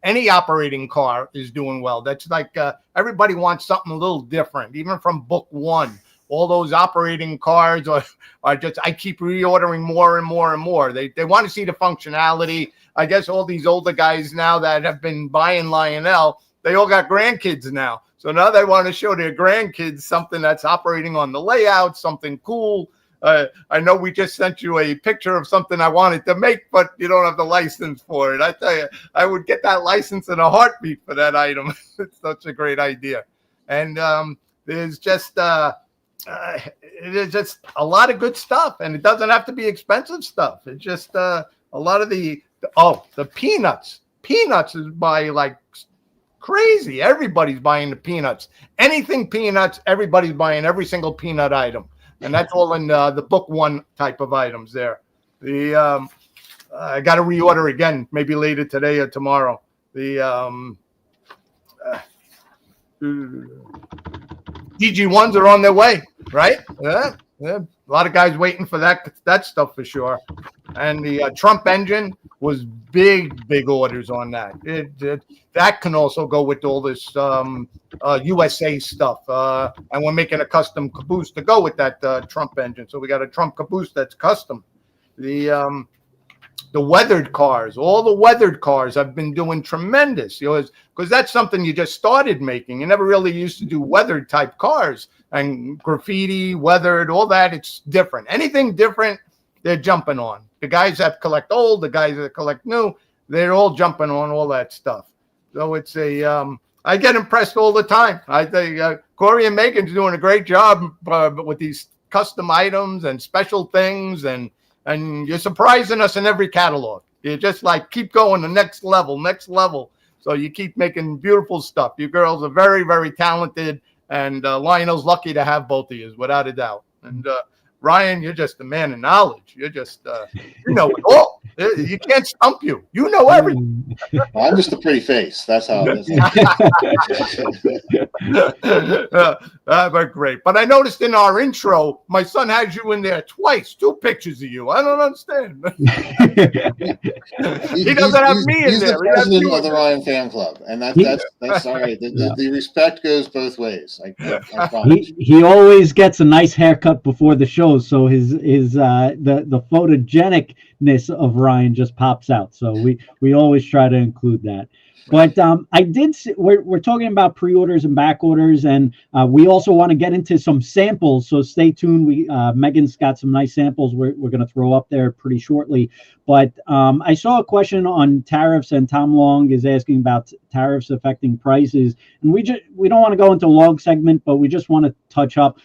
any operating car is doing well. That's like everybody wants something a little different, even from book one. All those operating cars are just, I keep reordering more and more and more. They want to see the functionality. I guess all these older guys now that have been buying Lionel, they all got grandkids now. So now they want to show their grandkids something that's operating on the layout, something cool. I know we just sent you a picture of something I wanted to make, but you don't have the license for it. I tell you, I would get that license in a heartbeat for that item. It's such a great idea. And there's just a lot of good stuff, and it doesn't have to be expensive stuff. It's just a lot of the peanuts. Peanuts is by like crazy. Everybody's buying the peanuts. Anything peanuts, everybody's buying every single peanut item. And that's all in the book one type of items there. I got to reorder again, maybe later today or tomorrow. The DG1s are on their way, right? Yeah. A lot of guys waiting for that stuff for sure. And the Trump engine was big orders on that. That can also go with all this USA stuff. And we're making a custom caboose to go with that Trump engine. So we got a Trump caboose that's custom. The weathered cars, all the weathered cars have been doing tremendous. Because that's something you just started making. You never really used to do weathered type cars. And graffiti, weathered, all that, it's different. Anything different, they're jumping on. The guys that collect old, the guys that collect new, they're all jumping on all that stuff. So it's I get impressed all the time. I think Corey and Megan's doing a great job with these custom items and special things, and you're surprising us in every catalog. You just like keep going the next level. So you keep making beautiful stuff. You girls are very, very talented. And Lionel's lucky to have both of you, without a doubt. And Ryan, you're just a man of knowledge. You're just, you know it all. You can't stump you. You know everything. Well, I'm just a pretty face. That's how it is. But great. But I noticed in our intro, my son has you in there twice. 2 pictures of you. I don't understand. He doesn't have me in he's there. He's the president of the Ryan fan club. And that's all right. The respect goes both ways. I promise. He always gets a nice haircut before the show, so the photogenicness of Ryan just pops out. So we always try to include that. But I did see, we're talking about pre-orders and back orders, and we also want to get into some samples. So stay tuned. Megan's got some nice samples we're going to throw up there pretty shortly. But I saw a question on tariffs, and Tom Long is asking about tariffs affecting prices. And we don't want to go into a long segment, but we just want to touch up.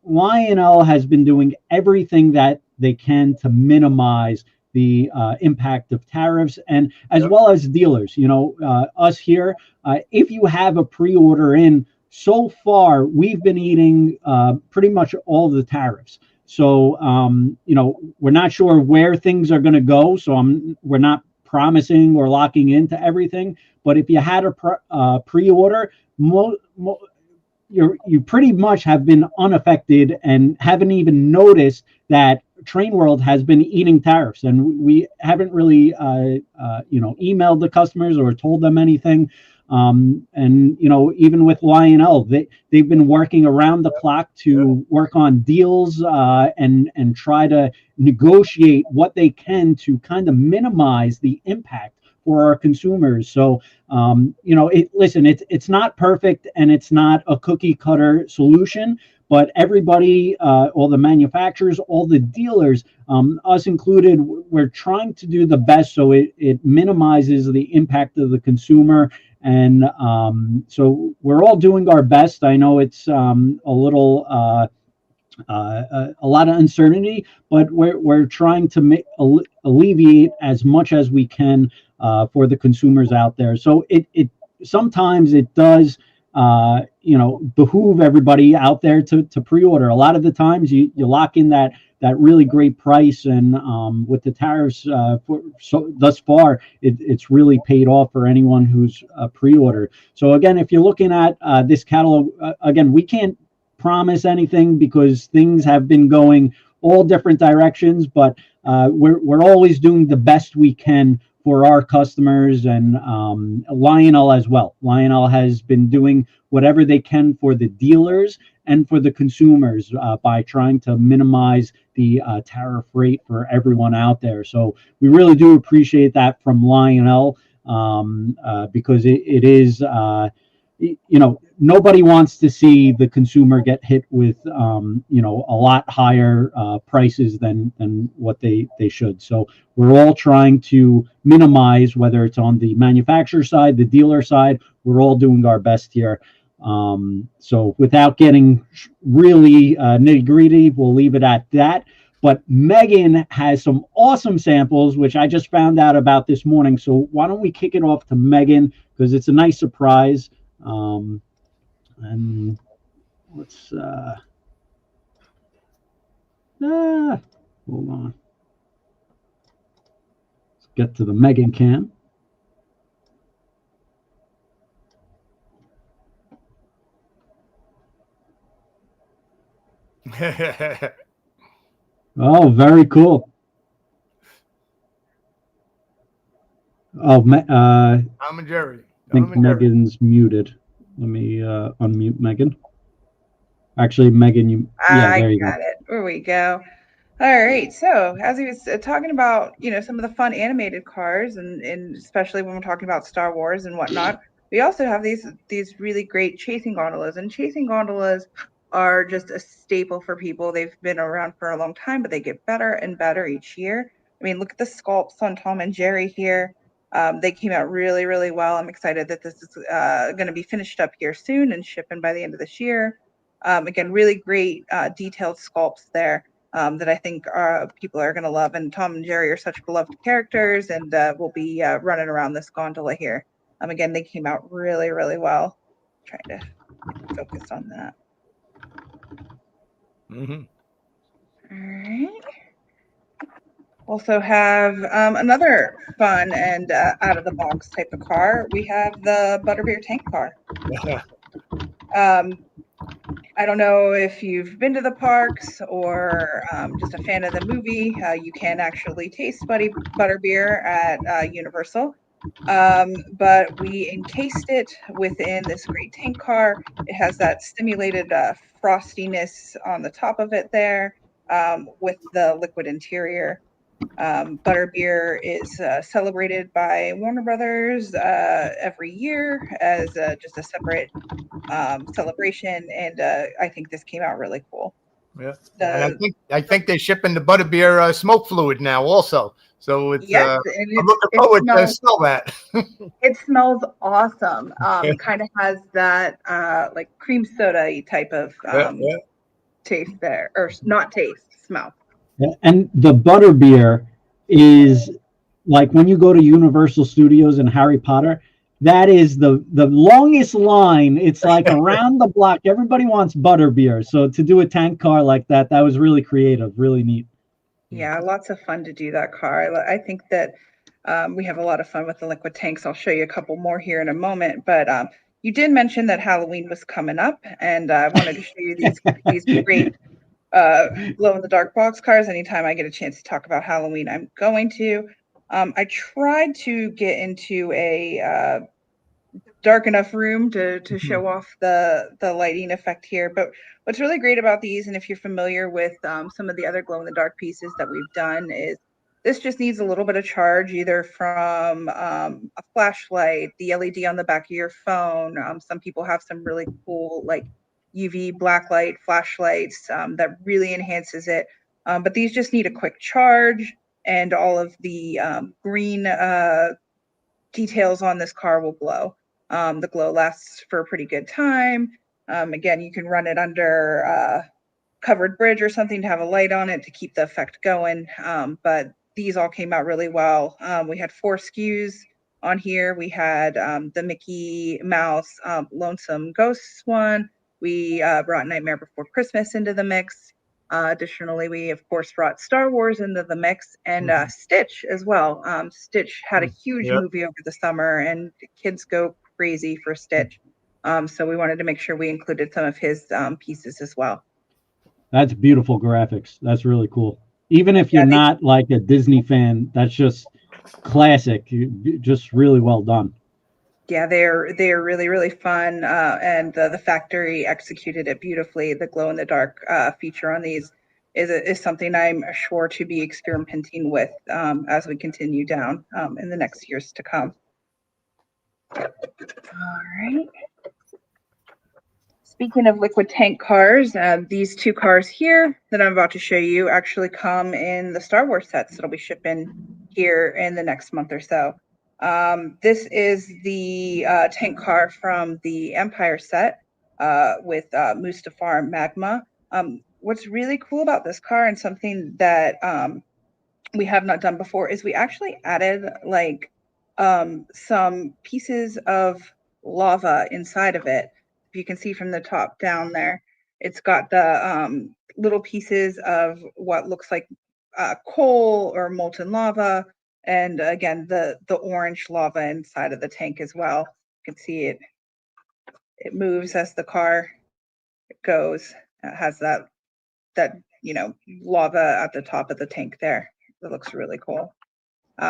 Lionel has been doing everything that they can to minimize the impact of tariffs, and as well as dealers. Us here, if you have a pre-order in, so far we've been eating pretty much all of the tariffs. So, we're not sure where things are going to go. So we're not promising or locking into everything. But if you had a pre-order, you pretty much have been unaffected and haven't even noticed that Train World has been eating tariffs, and we haven't really, emailed the customers or told them anything. And even with Lionel, they've been working around the clock to work on deals and try to negotiate what they can to kind of minimize the impact for our consumers. So, it's not perfect and it's not a cookie cutter solution, but everybody, all the manufacturers, all the dealers, us included, we're trying to do the best so it minimizes the impact of the consumer. And so we're all doing our best. I know it's a little, a lot of uncertainty, but we're trying to alleviate as much as we can for the consumers out there. So it sometimes it does behoove everybody out there to pre-order. A lot of the times you lock in that really great price, and with the tariffs thus far, it's really paid off for anyone who's pre-ordered. So again, if you're looking at this catalog, again, we can't promise anything because things have been going all different directions, but we're always doing the best we can for our customers, and Lionel as well. Lionel has been doing whatever they can for the dealers and for the consumers by trying to minimize the tariff rate for everyone out there. So we really do appreciate that from Lionel, because it is, nobody wants to see the consumer get hit with, a lot higher prices than what they should. So we're all trying to minimize, whether it's on the manufacturer side, the dealer side, we're all doing our best here. So without getting really nitty-gritty, we'll leave it at that. But Megan has some awesome samples, which I just found out about this morning. So why don't we kick it off to Megan, because it's a nice surprise. And let's hold on. Let's get to the Megan cam. Oh, very cool. Oh, I'm a Jerry. I think Megan's muted. Let me unmute Megan. Actually, Megan, there you got it. There we go. All right. So as he was talking about, some of the fun animated cars, and especially when we're talking about Star Wars and whatnot, we also have these really great chasing gondolas. And chasing gondolas are just a staple for people. They've been around for a long time, but they get better and better each year. I mean, look at the sculpts on Tom and Jerry here. They came out really, really well. I'm excited that this is going to be finished up here soon and shipping by the end of this year. Again, really great detailed sculpts there that I think people are going to love. And Tom and Jerry are such beloved characters, and we'll be running around this gondola here. Again, they came out really, really well. Trying to focus on that. Mm-hmm. All right. Also have another fun and out-of-the-box type of car. We have the Butterbeer tank car. I don't know if you've been to the parks or just a fan of the movie. You can actually taste Butterbeer at Universal. But we encased it within this great tank car. It has that simulated frostiness on the top of it there with the liquid interior. Butterbeer is celebrated by Warner Brothers every year as just a separate celebration, and I think this came out really cool. Yeah, and I think they're shipping the Butterbeer smoke fluid now also. So it's I'm looking forward to smell that. It smells awesome. It kind of has that like cream soda type of taste there, or not taste, smell. And the Butterbeer is like when you go to Universal Studios and Harry Potter, that is the longest line. It's like around the block. Everybody wants butterbeer. So to do a tank car like that was really creative, really neat. Yeah, lots of fun to do that car. I think that we have a lot of fun with the liquid tanks. I'll show you a couple more here in a moment. But you did mention that Halloween was coming up, and I wanted to show you these great glow-in-the-dark box cars. Anytime I get a chance to talk about Halloween, I'm going to. I tried to get into a dark enough room to show off the lighting effect here. But what's really great about these, and if you're familiar with some of the other glow-in-the-dark pieces that we've done, is this just needs a little bit of charge, either from a flashlight, the LED on the back of your phone. Some people have some really cool like UV blacklight flashlights that really enhances it. But these just need a quick charge, and all of the green details on this car will glow. The glow lasts for a pretty good time. Again, you can run it under a covered bridge or something to have a light on it to keep the effect going. But these all came out really well. We had 4 SKUs on here. We had the Mickey Mouse Lonesome Ghosts one. We brought Nightmare Before Christmas into the mix. Additionally, we of course brought Star Wars into the mix, and Stitch as well. Stitch had a huge movie over the summer, and kids go crazy for Stitch. So we wanted to make sure we included some of his pieces as well. That's beautiful graphics. That's really cool. Even if you're not like a Disney fan, that's just classic. Just really well done. Yeah, they're really, really fun, and the factory executed it beautifully. The glow in the dark feature on these is something I'm sure to be experimenting with as we continue down in the next years to come. All right. Speaking of liquid tank cars, these 2 cars here that I'm about to show you actually come in the Star Wars sets that'll be shipping here in the next month or so. This is the tank car from the Empire set with Mustafar Magma. What's really cool about this car, and something that we have not done before, is we actually added like some pieces of lava inside of it. If you can see from the top down there, it's got the little pieces of what looks like coal or molten lava, and again the orange lava inside of the tank as well. You can see it moves as the car goes. It has that lava at the top of the tank there. It looks really cool.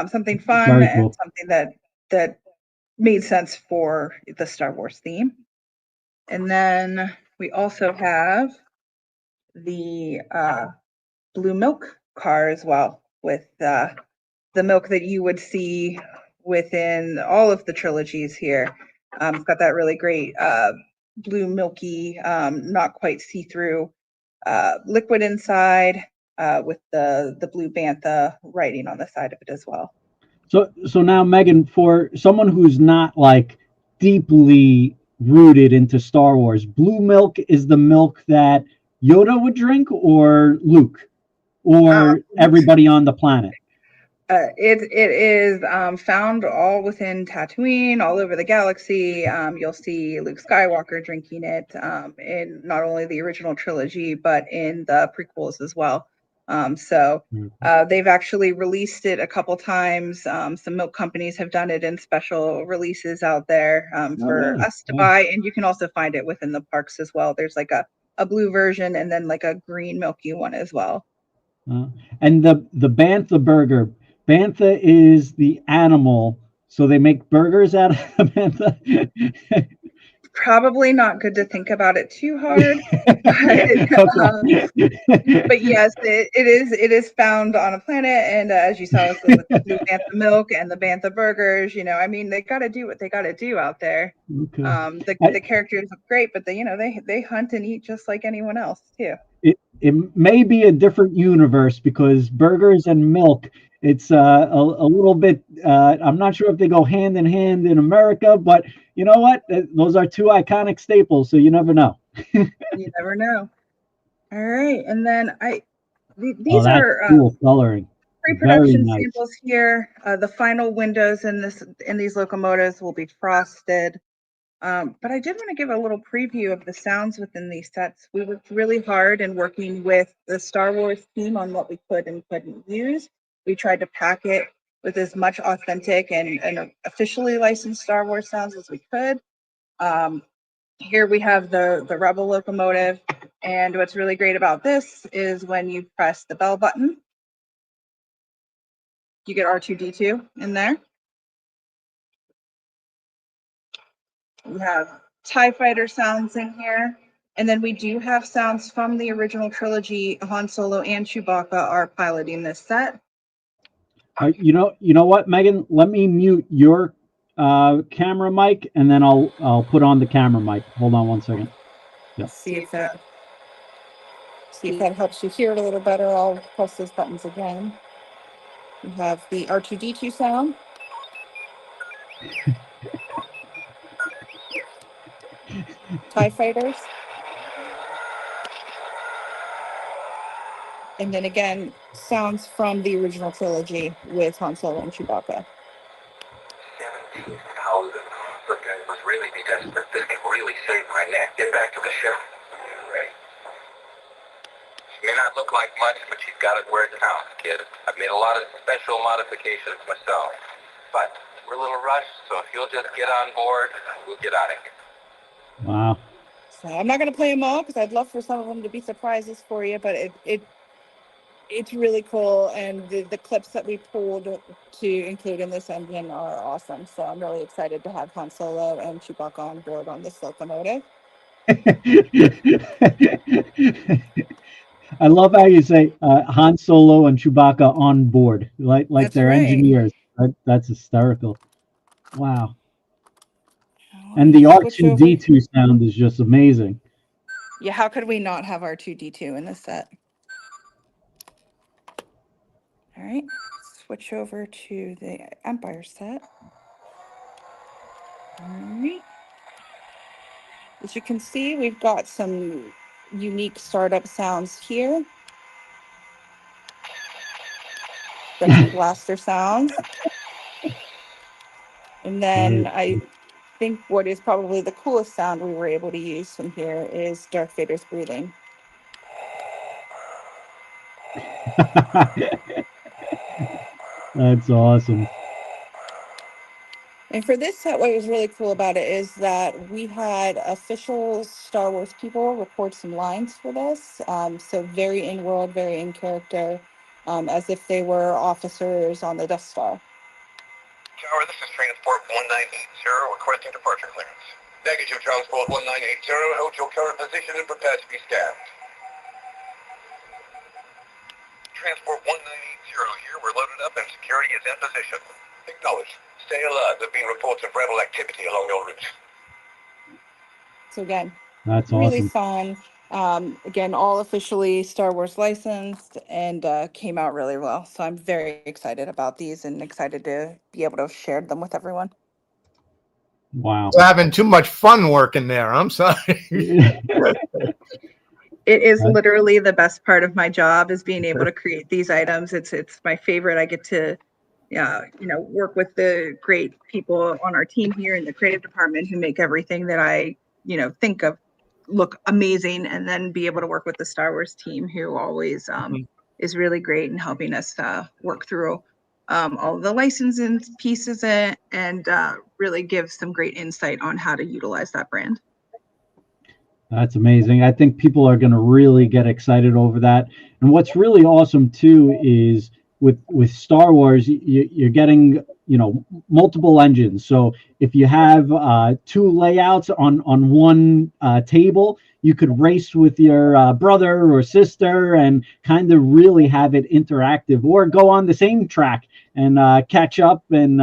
Something fun Very and cool. something that made sense for the Star Wars theme. And then we also have the blue milk car as well, with the milk that you would see within all of the trilogies here. It's got that really great blue milky, not quite see-through liquid inside, with the blue bantha writing on the side of it as well. So now, Megan, for someone who's not like deeply rooted into Star Wars, blue milk is the milk that Yoda would drink, or Luke, or everybody on the planet? It is found all within Tatooine, all over the galaxy. You'll see Luke Skywalker drinking it in not only the original trilogy, but in the prequels as well. They've actually released it a couple times. Some milk companies have done it in special releases out there for us to buy, and you can also find it within the parks as well. There's like a blue version, and then like a green milky one as well. And the Bantha burger. Bantha is the animal, so they make burgers out of Bantha. Probably not good to think about it too hard. But yes, it is found on a planet, and as you saw with the blue bantha milk and the bantha burgers, I mean, they got to do what they got to do out there. Okay. The characters look great, but they hunt and eat just like anyone else too. It may be a different universe, because burgers and milk, it's a little bit, I'm not sure if they go hand in hand in America, but you know what? Those are 2 iconic staples, so you never know. You never know. All right. And then these are cool coloring. Very pre-production nice. samples here. The final windows in these locomotives will be frosted. But I did want to give a little preview of the sounds within these sets. We worked really hard in working with the Star Wars team on what we could and couldn't use. We tried to pack it with as much authentic and officially licensed Star Wars sounds as we could. Here we have the Rebel locomotive. And what's really great about this is when you press the bell button, you get R2-D2 in there. We have TIE Fighter sounds in here. And then we do have sounds from the original trilogy. Han Solo and Chewbacca are piloting this set. You know what, Megan? Let me mute your camera mic, and then I'll put on the camera mic. Hold on one second. Yep. See if that helps you hear it a little better. I'll press those buttons again. We have the R2-D2 sound. TIE Fighters. And then again, sounds from the original trilogy with Han Solo and Chewbacca. 17,000. Look, I must really be desperate. This can really save my neck. Get back to the ship. Right. She may not look like much, but she's got it where it counts, kid. I've made a lot of special modifications myself. But we're a little rushed, so if you'll just get on board, we'll get out of here. Wow. So I'm not going to play them all because I'd love for some of them to be surprises for you, but it's really cool, and the clips that we pulled to include in this engine are awesome. So I'm really excited to have Han Solo and Chewbacca on board on this locomotive. I love how you say Han Solo and Chewbacca on board, like That's they're right. engineers. That's hysterical. Wow. Oh, And the switch over. R2-D2 sound is just amazing. Yeah, how could we not have R2-D2 in this set? All right, switch over to the Empire set. All right. As you can see, we've got some unique startup sounds here. Got some blaster sounds. And then I think what is probably the coolest sound we were able to use from here is Darth Vader's breathing. That's awesome. And for this set, what was really cool about it is that we had official Star Wars people record some lines for this. So very in-world, very in character, as if they were officers on the Death Star. Tower, this is Transport 1980, requesting departure clearance. Negative, Transport 1980, hold your current position and prepare to be scanned. Transport 1980 here, we're loaded up and security is in position. Acknowledged. Stay alert, there have been reports of rebel activity along your route. So again, That's really awesome. fun. Again, all officially Star Wars licensed, and came out really well. So I'm very excited about these and excited to be able to share them with everyone. Wow. We're having too much fun working there. I'm sorry. It is literally the best part of my job is being able to create these items. It's my favorite. I get to work with the great people on our team here in the creative department who make everything that I think of look amazing, and then be able to work with the Star Wars team who always is really great in helping us work through all the licensing pieces and really give some great insight on how to utilize that brand. That's amazing. I think people are going to really get excited over that. And what's really awesome too is with Star Wars, you're getting multiple engines. So if you have two layouts on one table, you could race with your brother or sister and kind of really have it interactive, or go on the same track and catch up and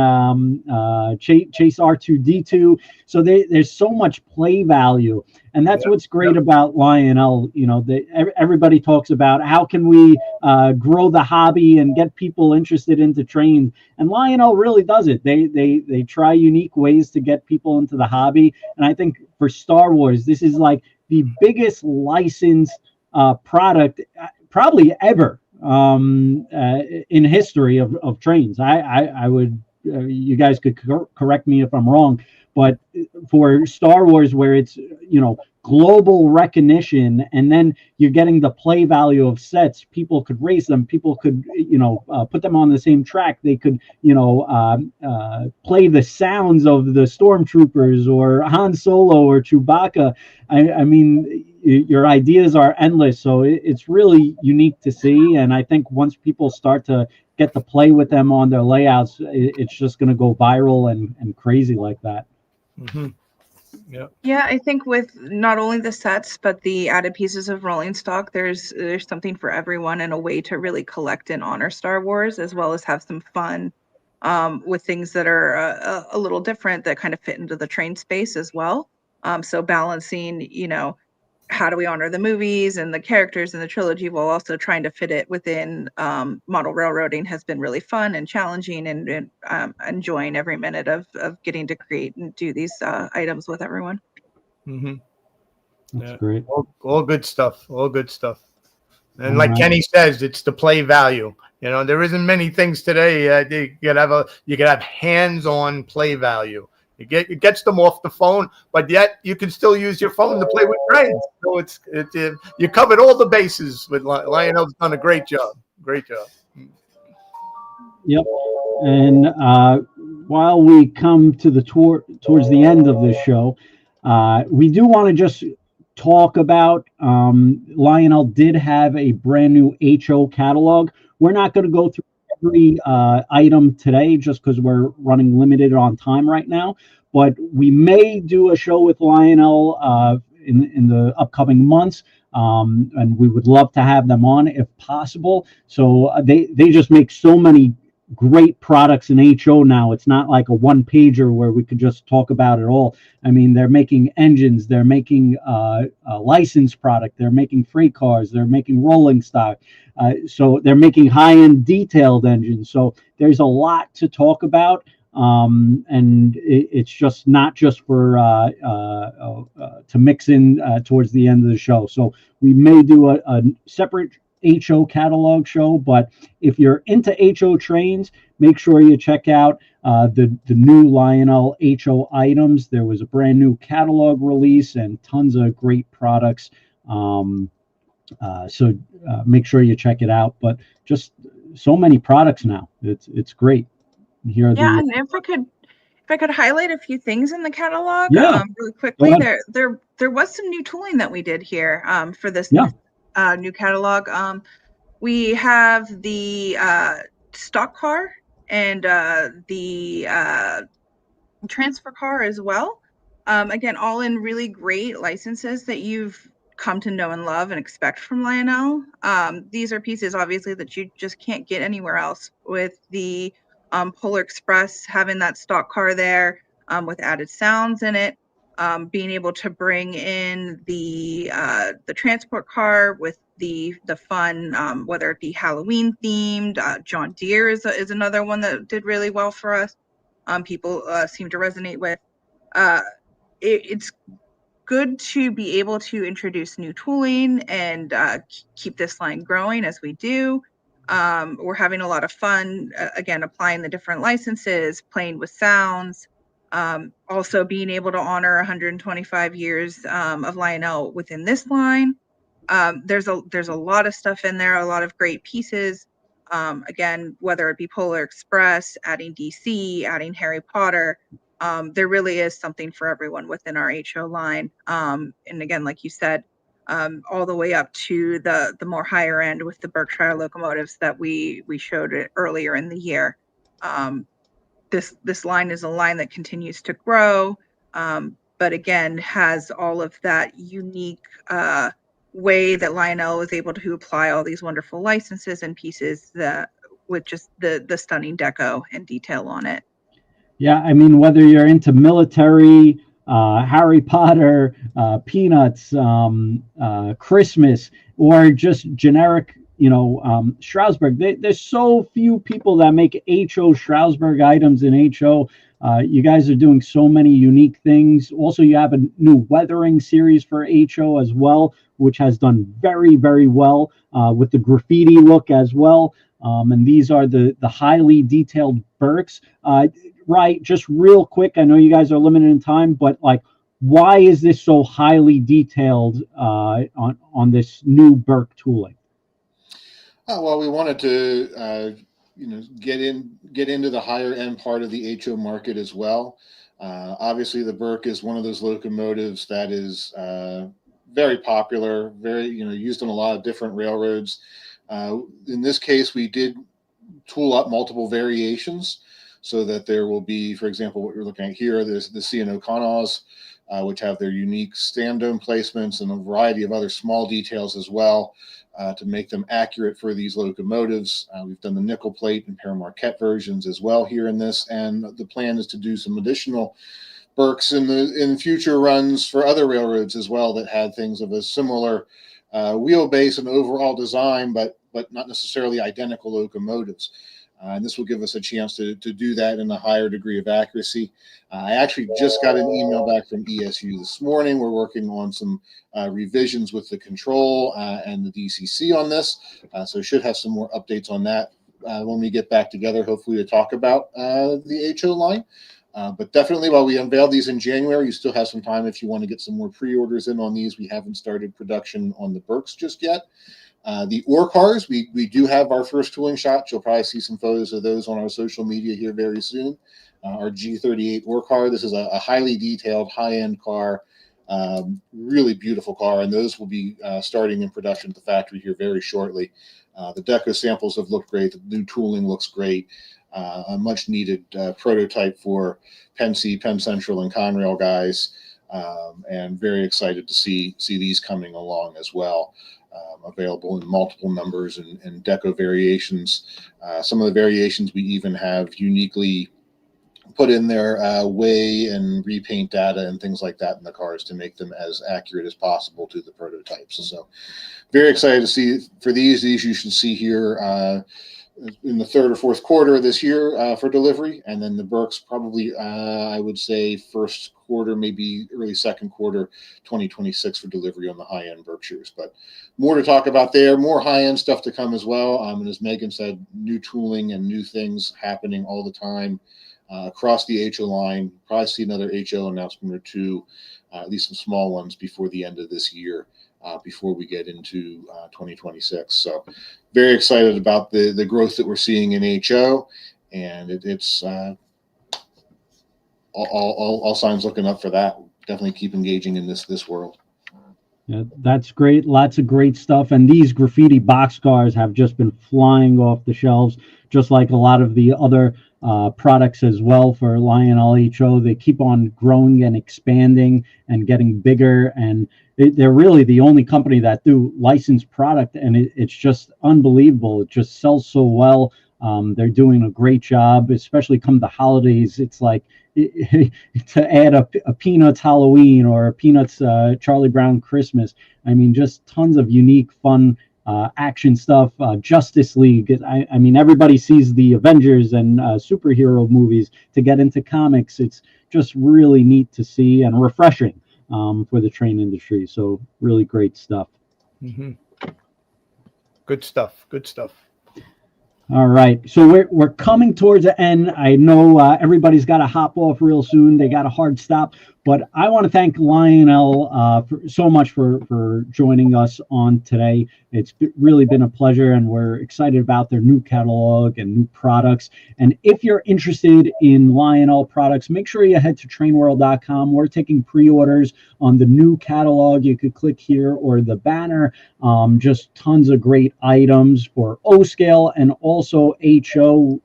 chase R2-D2. So there's so much play value. And that's what's great about Lionel. Everybody talks about how can we grow the hobby and get people interested into trains. And Lionel really does it. They try unique ways to get people into the hobby. And I think for Star Wars, this is like the biggest licensed product probably ever. in history of trains. I would, you guys could correct me if I'm wrong, but for Star Wars, where it's, global recognition, and then you're getting the play value of sets, people could race them, people could, put them on the same track. They could, play the sounds of the stormtroopers or Han Solo or Chewbacca. I mean, your ideas are endless, so it's really unique to see. And I think once people start to get to play with them on their layouts, it's just going to go viral and crazy like that. Mm-hmm. Yeah, I think with not only the sets but the added pieces of rolling stock, there's something for everyone, and a way to really collect and honor Star Wars, as well as have some fun with things that are a little different, that kind of fit into the train space as well. So balancing, how do we honor the movies and the characters in the trilogy while also trying to fit it within model railroading has been really fun and challenging, and enjoying every minute of getting to create and do these items with everyone. Mm-hmm. That's great. All good stuff. All good stuff. And like Kenny says, it's the play value. There isn't many things today. You could have hands-on play value. It gets them off the phone, but yet you can still use your phone to play with trains. So you covered all the bases with Lionel's done a great job. Great job. Yep. And while we come to the towards the end of this show, we do want to just talk about Lionel did have a brand new HO catalog. We're not going to go through every item today, just because we're running limited on time right now, but we may do a show with Lionel in the upcoming months, and we would love to have them on if possible. So they just make so many great products in HO now. It's not like a one pager where we could just talk about it all. I mean, they're making engines, they're making a licensed product, they're making freight cars, they're making rolling stock. So they're making high-end detailed engines. So there's a lot to talk about. And it's just not just for to mix in towards the end of the show. So we may do a separate HO catalog show, but if you're into HO trains, make sure you check out the new Lionel HO items. There was a brand new catalog release and tons of great products. So make sure you check it out. But just so many products now. It's great. Here are and if I could highlight a few things in the catalog, really quickly. There was some new tooling that we did here for this new catalog. We have the stock car and the transfer car as well. Again, all in really great licenses that you've come to know and love and expect from Lionel. These are pieces, obviously, that you just can't get anywhere else. With the Polar Express having that stock car there with added sounds in it, being able to bring in the transport car with the fun, whether it be Halloween themed. John Deere is another one that did really well for us. People seem to resonate with. It's good to be able to introduce new tooling and keep this line growing as we do. We're having a lot of fun, again, applying the different licenses, playing with sounds, also being able to honor 125 years of Lionel within this line. There's a lot of stuff in there, a lot of great pieces. Again, whether it be Polar Express, adding DC, adding Harry Potter, there really is something for everyone within our HO line. And again, like you said, all the way up to the more higher end with the Berkshire locomotives that we showed it earlier in the year. This line is a line that continues to grow, but again has all of that unique way that Lionel was able to apply all these wonderful licenses and pieces that with just the stunning deco and detail on it. Yeah, I mean, whether you're into military, Harry Potter, Peanuts, Christmas, or just generic, Stroudsburg. There's so few people that make HO Stroudsburg items in HO. You guys are doing so many unique things. Also, you have a new weathering series for HO as well, which has done very, very well with the graffiti look as well. And these are the highly detailed Berks. Right, just real quick, I know you guys are limited in time, but like, why is this so highly detailed on this new Berk tooling? Well, we wanted to get into the higher end part of the HO market as well. Obviously, the Berk is one of those locomotives that is very popular, very used on a lot of different railroads. In this case, we did tool up multiple variations so that there will be, for example, what you're looking at here, there's the C&O Connaughs, which have their unique stand dome placements and a variety of other small details as well to make them accurate for these locomotives. We've done the nickel plate and Paramarquette versions as well here in this, and the plan is to do some additional Berks in future runs for other railroads as well that had things of a similar wheelbase and overall design, but not necessarily identical locomotives. And this will give us a chance to do that in a higher degree of accuracy. I actually just got an email back from ESU this morning. We're working on some revisions with the control and the DCC on this. So should have some more updates on that when we get back together, hopefully to talk about the HO line. But definitely, while we unveiled these in January, you still have some time if you want to get some more pre-orders in on these. We haven't started production on the Berks just yet. The ore cars, we do have our first tooling shot. You'll probably see some photos of those on our social media here very soon. Our G38 ore car. This is a highly detailed, high-end car, really beautiful car, and those will be starting in production at the factory here very shortly. The deco samples have looked great. The new tooling looks great. A much-needed prototype for Penn Central, and Conrail guys, and very excited to see these coming along as well. Available in multiple numbers and deco variations. Some of the variations we even have uniquely put in their weigh and repaint data and things like that in the cars to make them as accurate as possible to the prototypes. So very excited to see for these you should see here in the third or fourth quarter of this year for delivery, and then the Berks probably I would say first quarter, maybe early second quarter 2026 for delivery on the high-end Berkshires. But more to talk about there, more high-end stuff to come as well. And as Megan said, new tooling and new things happening all the time across the HO line. Probably see another HO announcement or two, at least some small ones before the end of this year. Before we get into 2026. So very excited about the growth that we're seeing in HO, and it's all signs looking up for that. Definitely keep engaging in this world. Yeah, that's great. Lots of great stuff. And these graffiti boxcars have just been flying off the shelves, just like a lot of the other products as well for Lionel HO. They keep on growing and expanding and getting bigger, and they're really the only company that do licensed product, and it's just unbelievable. It just sells so well. They're doing a great job, especially come the holidays. It's like to add a Peanuts Halloween or a Peanuts Charlie Brown Christmas. I mean, just tons of unique, fun action stuff. Justice League. I mean, everybody sees the Avengers and superhero movies. To get into comics, it's just really neat to see and refreshing for the train industry. So really great stuff. Mm-hmm. Good stuff. Good stuff. All right, so we're coming towards the end. I know everybody's got to hop off real soon. They got a hard stop, but I want to thank Lionel so much for joining us on today. It's really been a pleasure, and we're excited about their new catalog and new products. And if you're interested in Lionel products, make sure you head to trainworld.com. We're taking pre-orders on the new catalog. You could click here or the banner. Just tons of great items for O-scale and also HO.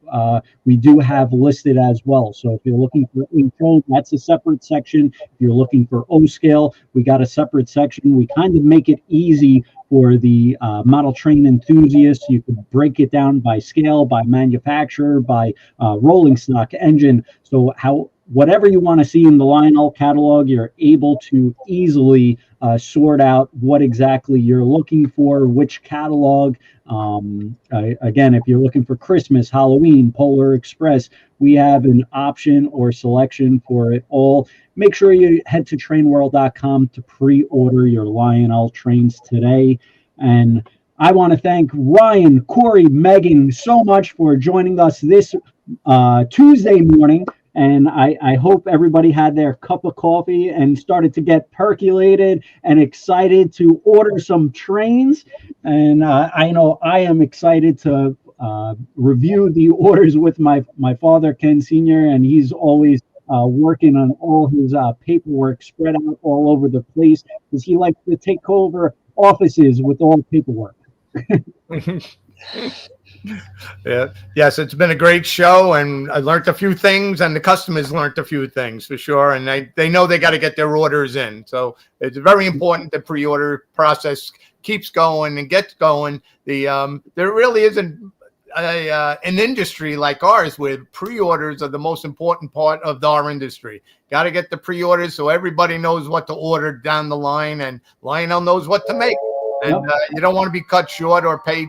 We do have listed as well. So if you're looking for HO, that's a separate section. If you're looking for O-scale, we got a separate section. We kind of make it easy for the model train enthusiasts. You could break it down by scale, by manufacturer, by rolling stock, engine. So whatever you want to see in the Lionel catalog, you're able to easily sort out what exactly you're looking for, which catalog. Again, if you're looking for Christmas, Halloween, Polar Express, we have an option or selection for it all. Make sure you head to trainworld.com to pre-order your Lionel trains today. And I want to thank Ryan, Corey, Megan so much for joining us this Tuesday morning. And I hope everybody had their cup of coffee and started to get percolated and excited to order some trains. And I know I am excited to review the orders with my father, Ken Sr., and he's always working on all his paperwork spread out all over the place because he likes to take over offices with all paperwork. Yeah. Yes, it's been a great show, and I learned a few things, and the customers learned a few things for sure. And they know they got to get their orders in. So it's very important the pre-order process keeps going and gets going. There really isn't an industry like ours where pre-orders are the most important part of our industry. Got to get the pre-orders so everybody knows what to order down the line, and Lionel knows what to make. And you don't want to be cut short or pay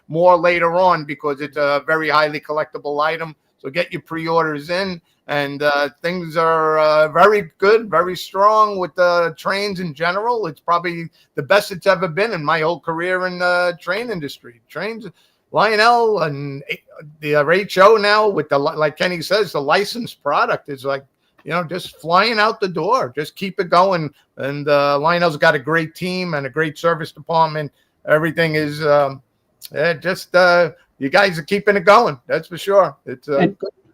more later on because it's a very highly collectible item. So get your pre-orders in, and things are very good, very strong with the trains in general. It's probably the best it's ever been in my whole career in the train industry. Trains, Lionel and the HO now with like Kenny says, the licensed product is like, just flying out the door. Just keep it going. And Lionel's got a great team and a great service department. Everything is you guys are keeping it going. That's for sure. It's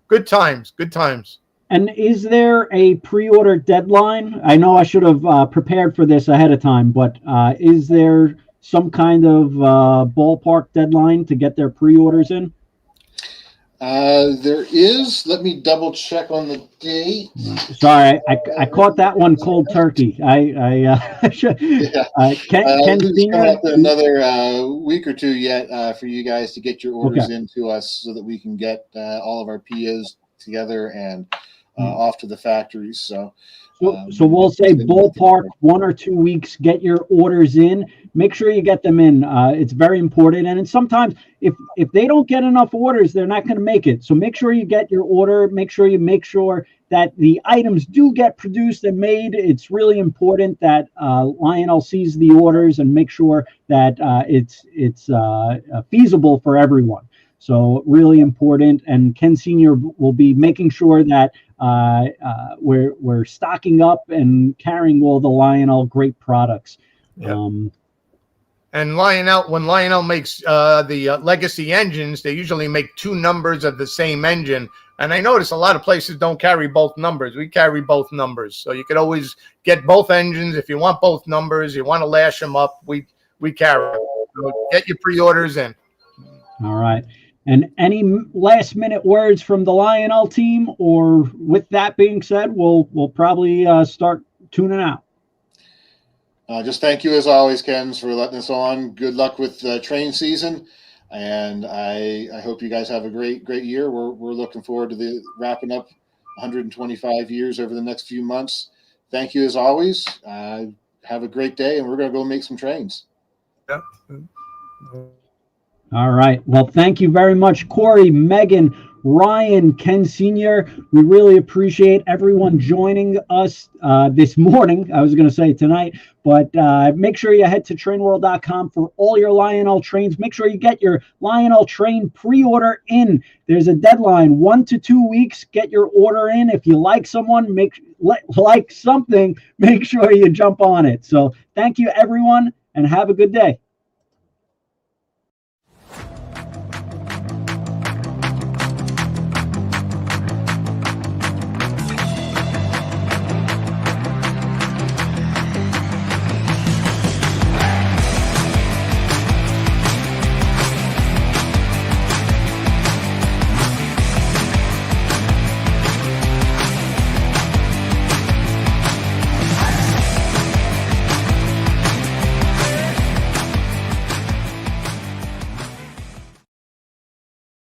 good times. Good times. And is there a pre-order deadline? I know I should have prepared for this ahead of time, but is there some kind of ballpark deadline to get their pre-orders in? There is. Let me double check on the date. Sorry, I caught that one cold turkey. Ken Senior, another week or two yet for you guys to get your orders into us so that we can get all of our POs together and off to the factories. So we'll say ballpark 1 or 2 weeks. Get your orders in. Make sure you get them in. It's very important. And sometimes if they don't get enough orders, they're not going to make it. So make sure you get your order. Make sure that the items do get produced and made. It's really important that Lionel sees the orders and make sure that it's feasible for everyone. So really important. And Ken Sr. will be making sure that we're stocking up and carrying all the Lionel great products. Yep. And when Lionel makes the legacy engines, they usually make 2 numbers of the same engine. And I notice a lot of places don't carry both numbers. We carry both numbers. So you could always get both engines. If you want both numbers, you want to lash them up, we carry them. So get your pre-orders in. All right. And any last minute words from the Lionel team, or with that being said, we'll probably start tuning out. Just thank you as always, Ken, for letting us on. Good luck with the train season, and I hope you guys have a great year. We're looking forward to wrapping up 125 years over the next few months. Thank you as always. Have a great day, and we're going to go make some trains. Yeah. All right. Well, thank you very much, Corey, Megan, Ryan, Ken Sr. We really appreciate everyone joining us this morning. I was going to say tonight, but make sure you head to trainworld.com for all your Lionel trains. Make sure you get your Lionel train pre-order in. There's a deadline, 1 to 2 weeks. Get your order in. If you like someone, like something, make sure you jump on it. So thank you, everyone, and have a good day.